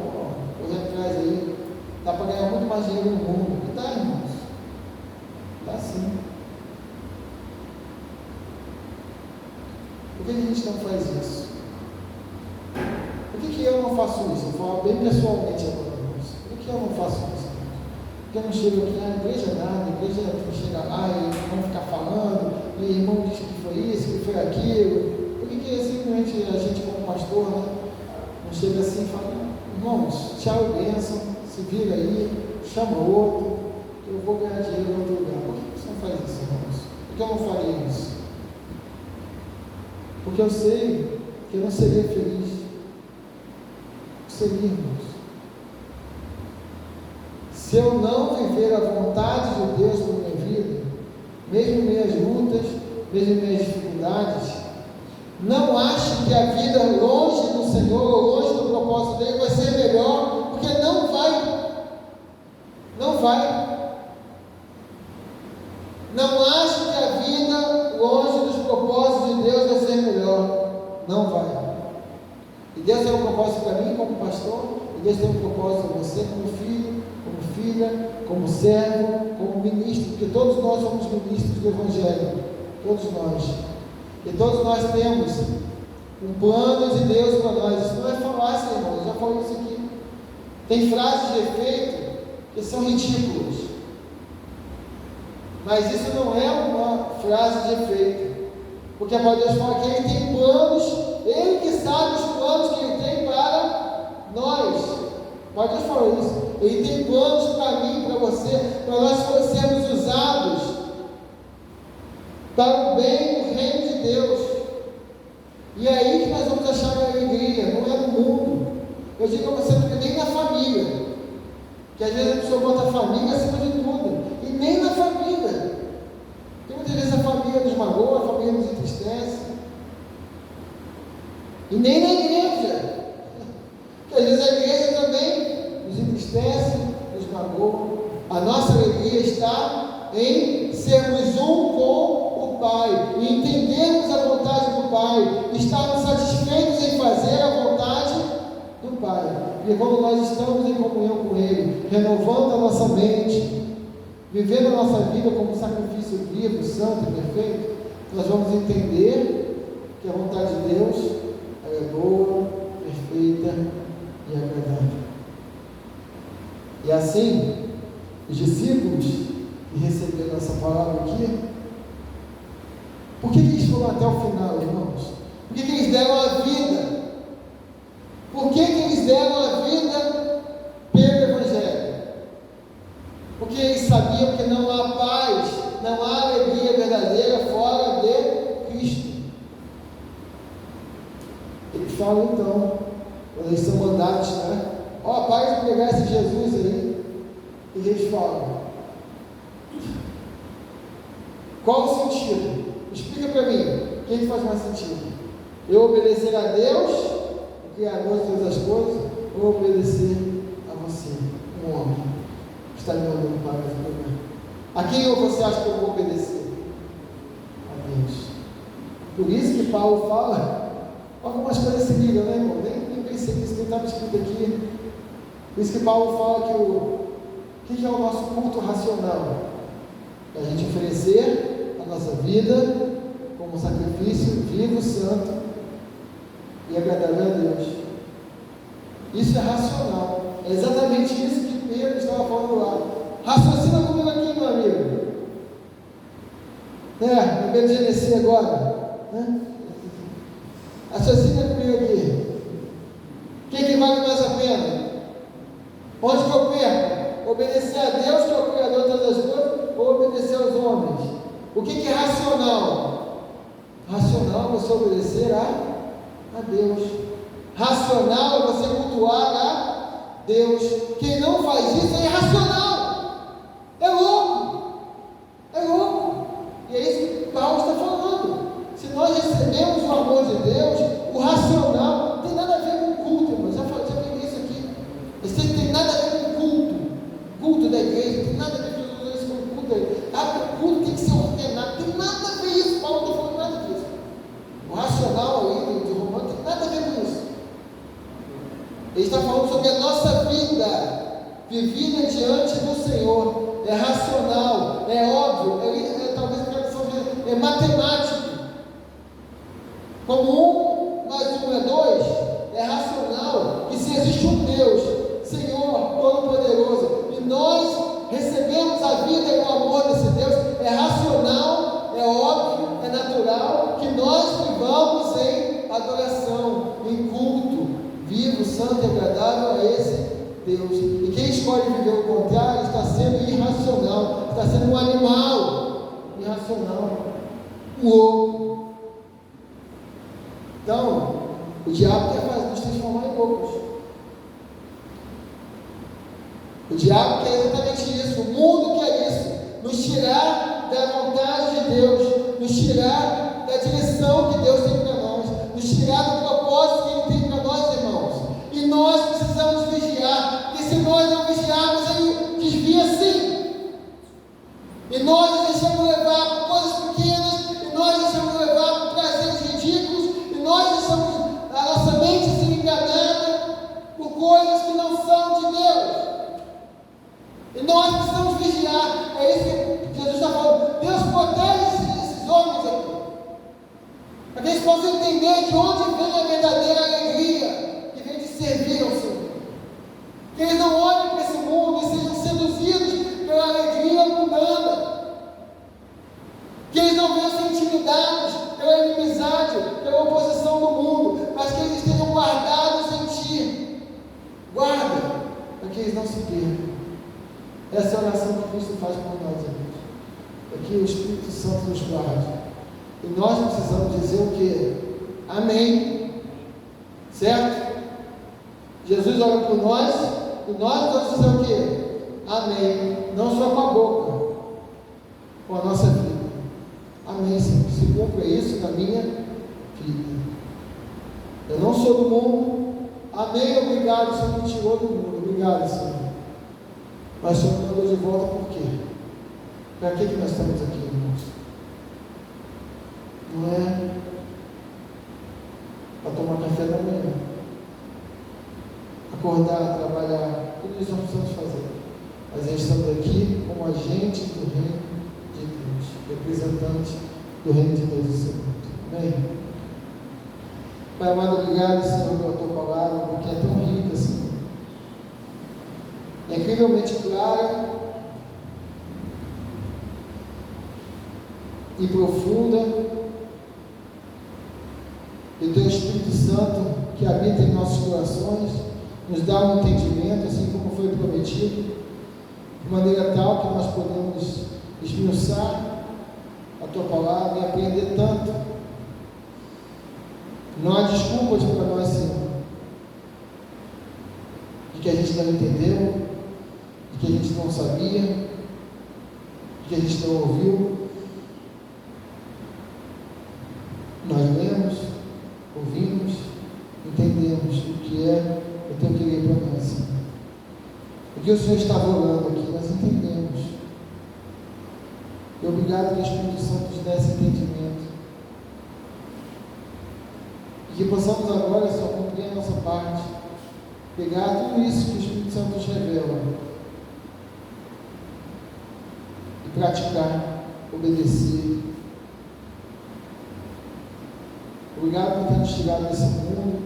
correr atrás aí, dá para ganhar muito mais dinheiro no mundo. E tá, irmãos? Tá sim. Por que a gente não faz isso? Por que eu não faço isso? Eu vou falar bem pessoalmente agora, irmãos. Por que eu não faço isso? Porque eu não chego aqui, a igreja é nada, a igreja chega lá e vão ficar falando, e o irmão disse que foi isso, que foi aquilo. Por que simplesmente a gente, como pastor, não chega assim e fala, irmãos, tchau e bênção, se vira aí, chama outro, eu vou ganhar dinheiro em outro lugar. Por que você não faz isso, irmãos? Por que eu não faria isso? Porque eu sei que eu não seria feliz. Seria, irmãos. Se eu não viver a vontade de Deus na minha vida, mesmo em minhas lutas, mesmo em minhas dificuldades, não acho que a vida longe do Senhor, ou longe do propósito dele, vai ser melhor, porque não vai. Não vai. Não acho que a vida longe dos propósitos de Deus vai ser melhor. Não vai. E Deus tem um propósito para mim como pastor, e Deus tem um propósito para você como filho, como filha, como servo, como ministro, porque todos nós somos ministros do Evangelho. Todos nós. E todos nós temos um plano de Deus para nós. Isso não é falácia, irmão. Eu já falei isso aqui. Tem frases de efeito que são ridículos. Mas isso não é uma frase de efeito, porque a palavra de Deus fala que Ele tem planos, Ele que sabe os planos que Ele tem para nós. A palavra de Deus fala isso. Ele tem planos para mim, para você, para nós sermos usados para o bem do reino de Deus. E é aí que nós vamos achar a alegria, não é no mundo. Eu digo a você, porque nem na família, que às vezes a pessoa bota a família acima de tudo, e nem na família, porque muitas vezes a família nos magoa, a família nos entristece, e nem na igreja, porque às vezes a igreja também nos entristece, nos magoa. A nossa alegria está em sermos um com o Pai, e entendermos a vontade do Pai, estarmos satisfeitos em fazer a vontade do Pai. E quando nós estamos em comunhão com Ele, renovando a nossa mente, vivendo a nossa vida como um sacrifício vivo, santo e perfeito, nós vamos entender que a vontade de Deus é boa, perfeita e agradável. E assim, os discípulos que receberam essa palavra aqui, por que eles foram até o final, irmãos? Por que eles deram a vida? Por que eles deram a vida pelo Evangelho? Porque eles sabiam que não há paz, não há alegria verdadeira fora de Cristo. Eles falam então, quando eles são mandados, né? Ó, para de pregar esse Jesus aí. E eles falam: qual o sentido? Explica para mim, o que faz mais sentido? Eu obedecer a Deus, o Criador de todas as coisas, ou obedecer a você, um homem, que está me mandando para esse lugar? A quem você acha que eu vou obedecer? A Deus. Por isso que Paulo fala, algumas coisas se ligam, né, irmão? Nem pensei nisso que estava escrito aqui. Por isso que Paulo fala que o que é o nosso culto racional? É a gente oferecer a nossa vida como sacrifício vivo, santo e agradável a Deus. Isso é racional. É exatamente isso que Pedro estava falando lá. Raciocina comigo aqui, meu amigo. No meio de Genesi agora. Raciocina comigo aqui. O que vale mais a pena? Onde que eu perco? Obedecer a Deus, que é o Criador de todas as coisas, ou obedecer aos homens? O que é racional? Racional é você obedecer a Deus. Racional é você cultuar a Deus. Quem não faz isso é irracional. É louco. É louco. E é isso que Paulo está falando. Se nós recebemos o amor de Deus, o racional não tem nada a ver com culto, irmão. Já peguei isso aqui. Isso não tem nada a ver com culto. Culto da igreja, não tem nada a ver com isso com culto da igreja. O culto tem que ser ordenado. Não tem nada a ver isso. Paulo não está falando nada disso. O racional aí de Romano não tem nada a ver com isso. Ele está falando sobre a nossa vida vivida diante do Senhor. É racional, é óbvio, talvez a tradução é matemático. Como 1 mais 1 é 2, é racional que se existe um Deus, Senhor Todo-Poderoso, e nós recebemos a vida e o amor desse Deus, é racional, é óbvio, é natural que nós vivamos em adoração, em culto, vivo, santo e agradável a esse Deus. E quem escolhe viver o contrário está sendo irracional, está sendo um animal irracional, louco. Então, o diabo quer nos transformar em loucos. O diabo quer exatamente isso, o mundo quer isso, nos tirar da vontade de Deus, nos tirar da direção que Deus tem para nós, nos tirar do propósito que Ele tem para nós, irmãos. E nós precisamos vigiar, porque se nós não vigiarmos, Ele desvia sim. E nós nos deixamos levar por coisas pequenas, e nós nos deixamos levar por prazeres ridículos, e nós deixamos a nossa mente ser enganada por coisas que não são de Deus. E nós precisamos vigiar. É isso que Jesus está falando. Deus protege esses homens aqui, para que eles possam entender de onde vem a verdadeira alegria, que vem de servir ao Senhor. Que eles não olhem para esse mundo e sejam seduzidos se intimidados pela inimizade, pela oposição do mundo, mas que eles estejam guardados em Ti. Guarda, para que eles não se percam. Essa é a oração que Cristo faz por nós, amigos. Para que o Espírito Santo nos guarde. E nós precisamos dizer o quê? Amém. Certo? Jesus ora por nós, e nós vamos dizer o quê? Amém. Não só com a boca, com a nossa vida. Amém, Senhor. Se cumpra isso na minha vida. Eu não sou do mundo. Amém. Obrigado, Senhor, me tirou do mundo. Obrigado, Senhor. Mas o Senhor me mandou de volta por quê? Para que nós estamos aqui, irmãos? Não é para tomar café da manhã, acordar, trabalhar, tudo isso nós precisamos fazer. Mas a gente estamos aqui como agentes do reino de Deus, representantes do reino de Deus nesse mundo. Amém? Pai amado, obrigado, Senhor, pela Tua palavra, porque é tão rica, Senhor. É incrivelmente clara e profunda. E o Teu Espírito Santo, que habita em nossos corações, nos dá um entendimento, assim como foi prometido, de maneira tal que nós podemos esmiuçar a Tua palavra e aprender tanto. Não há desculpas para nós, Senhor, de que a gente não entendeu, de que a gente não sabia, de que a gente não ouviu. Nós lemos, ouvimos, entendemos o que é o Teu querer para nós, Senhor. O que o Senhor está falando aqui, nós entendemos. E obrigado que o Espírito Santo nos dê esse entendimento. E que possamos agora, Senhor, cumprir a nossa parte, pegar tudo isso que o Espírito Santo nos revela e praticar, obedecer. Obrigado por ter nos tirado desse mundo,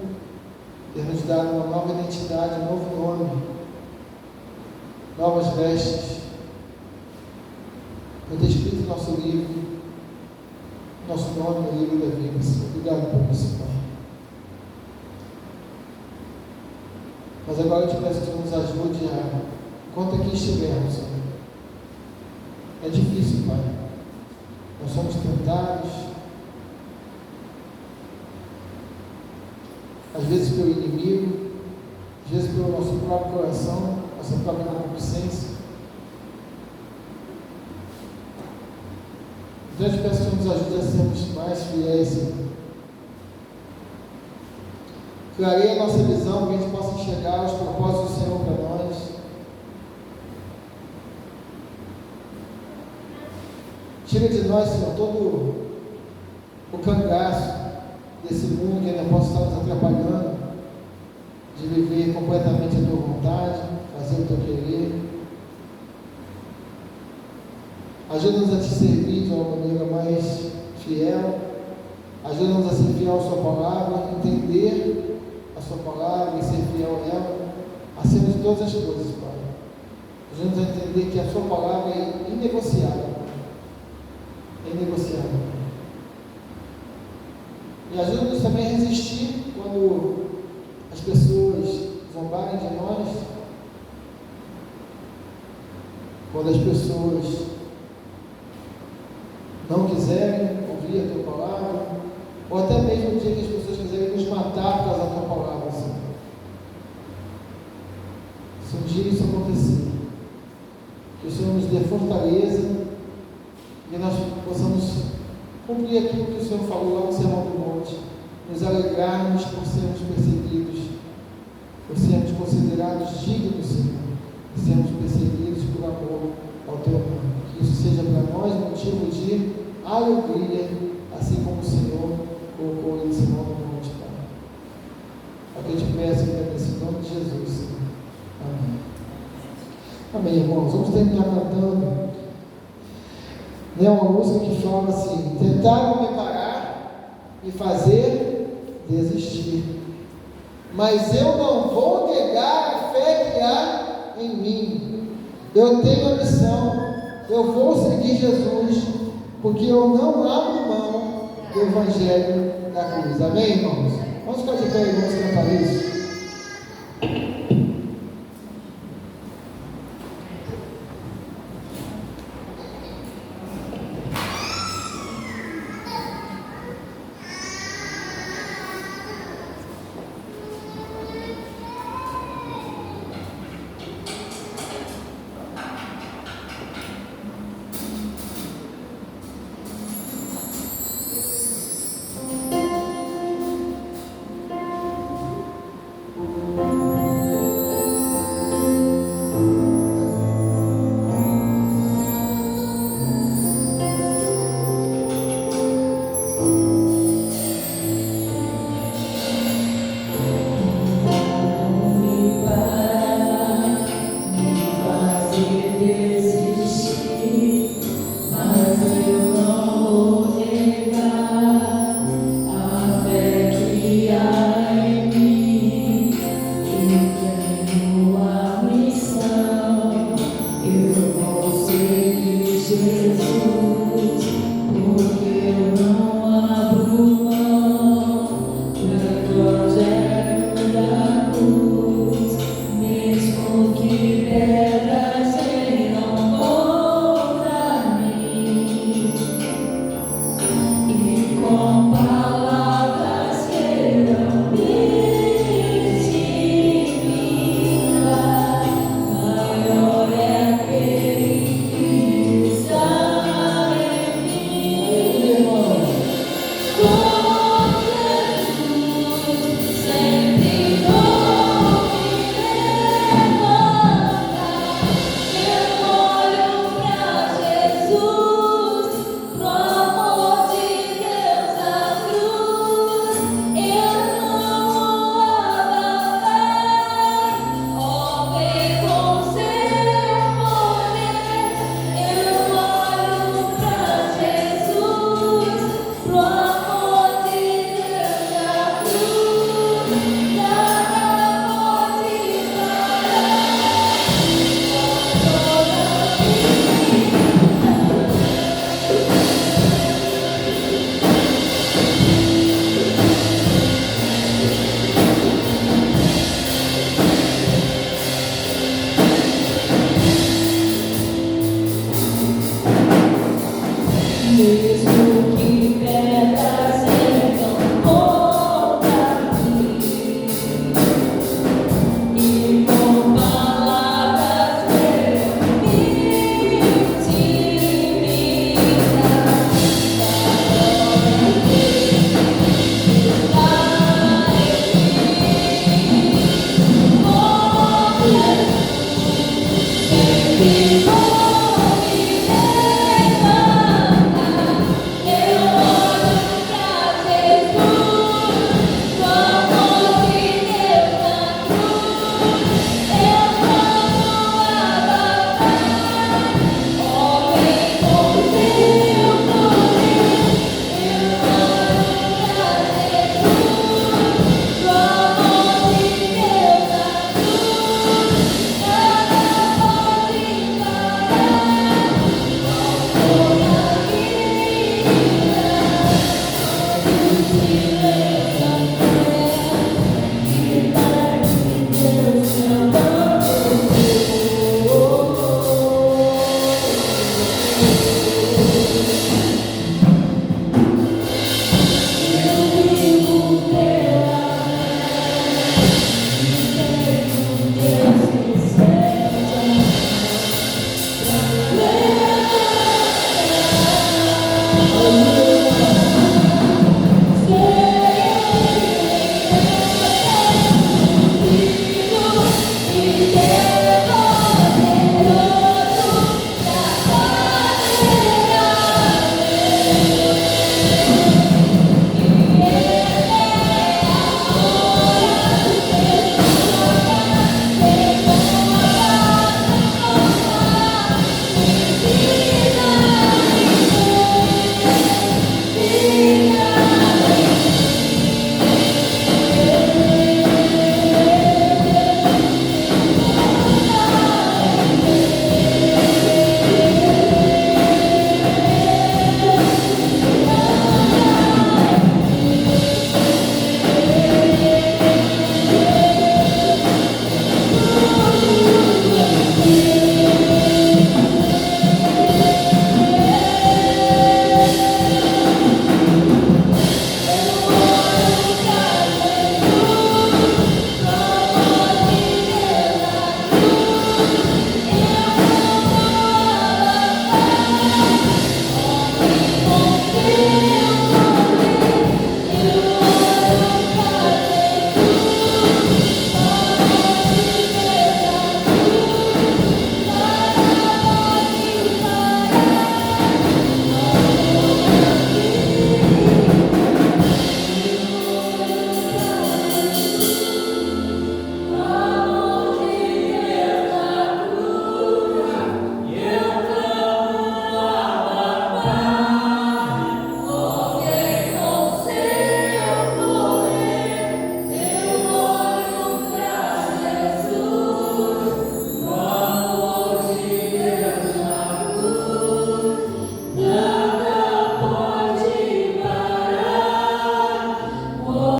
ter nos dado uma nova identidade, um novo nome, novas vestes, por ter escrito nosso livro, nosso nome no livro da vida, Senhor. Obrigado por isso, Pai. Mas agora eu te peço que nos ajude a, enquanto aqui estivermos, Senhor. É difícil, Pai. Nós somos tentados, às vezes pelo inimigo, às vezes pelo nosso próprio coração, nossa própria concupiscência. Então eu te peço que nos ajude a sermos mais fiéis, Senhor. Clareia a nossa visão, que a gente possa enxergar os propósitos do Senhor para nós. Tira de nós, Senhor, todo o cangaço desse mundo que ainda possa estar nos atrapalhando de viver completamente a Tua vontade, fazer o Teu querer. Ajuda-nos a Te servir de uma maneira mais fiel. Ajuda-nos a ser fiel à Sua palavra, entender a Sua palavra e ser fiel a ela, acima de todas as coisas, Pai. Ajuda-nos a entender que a Sua palavra é inegociável. É inegociável. E ajuda-nos também a resistir quando as pessoas zombarem de nós, quando as pessoas não quiserem ouvir a Tua palavra, ou até mesmo no dia que as pessoas quiserem nos matar por causa da Tua palavra, Senhor. Se um dia isso acontecer, que o Senhor nos dê fortaleza e nós possamos cumprir aquilo que o Senhor falou lá no Sermão do Monte, nos alegrarmos por sermos perseguidos, por sermos considerados dignos, Senhor, e sermos perseguidos por amor ao Teu nome. Que isso seja para nós motivo de alegria, assim como o Senhor colocou no Sermão do Monte, Pai. Aqui eu te peço, nesse nome de Jesus, Senhor. Amém. Amém, irmãos. Vamos terminar cantando. É uma música que fala assim: tentaram me parar, me fazer desistir, mas eu não vou negar a fé que há em mim. Eu tenho a missão, eu vou seguir Jesus, porque eu não abro do Evangelho da Cruz. Amém, irmãos? Vamos ficar de pé e vamos cantar isso.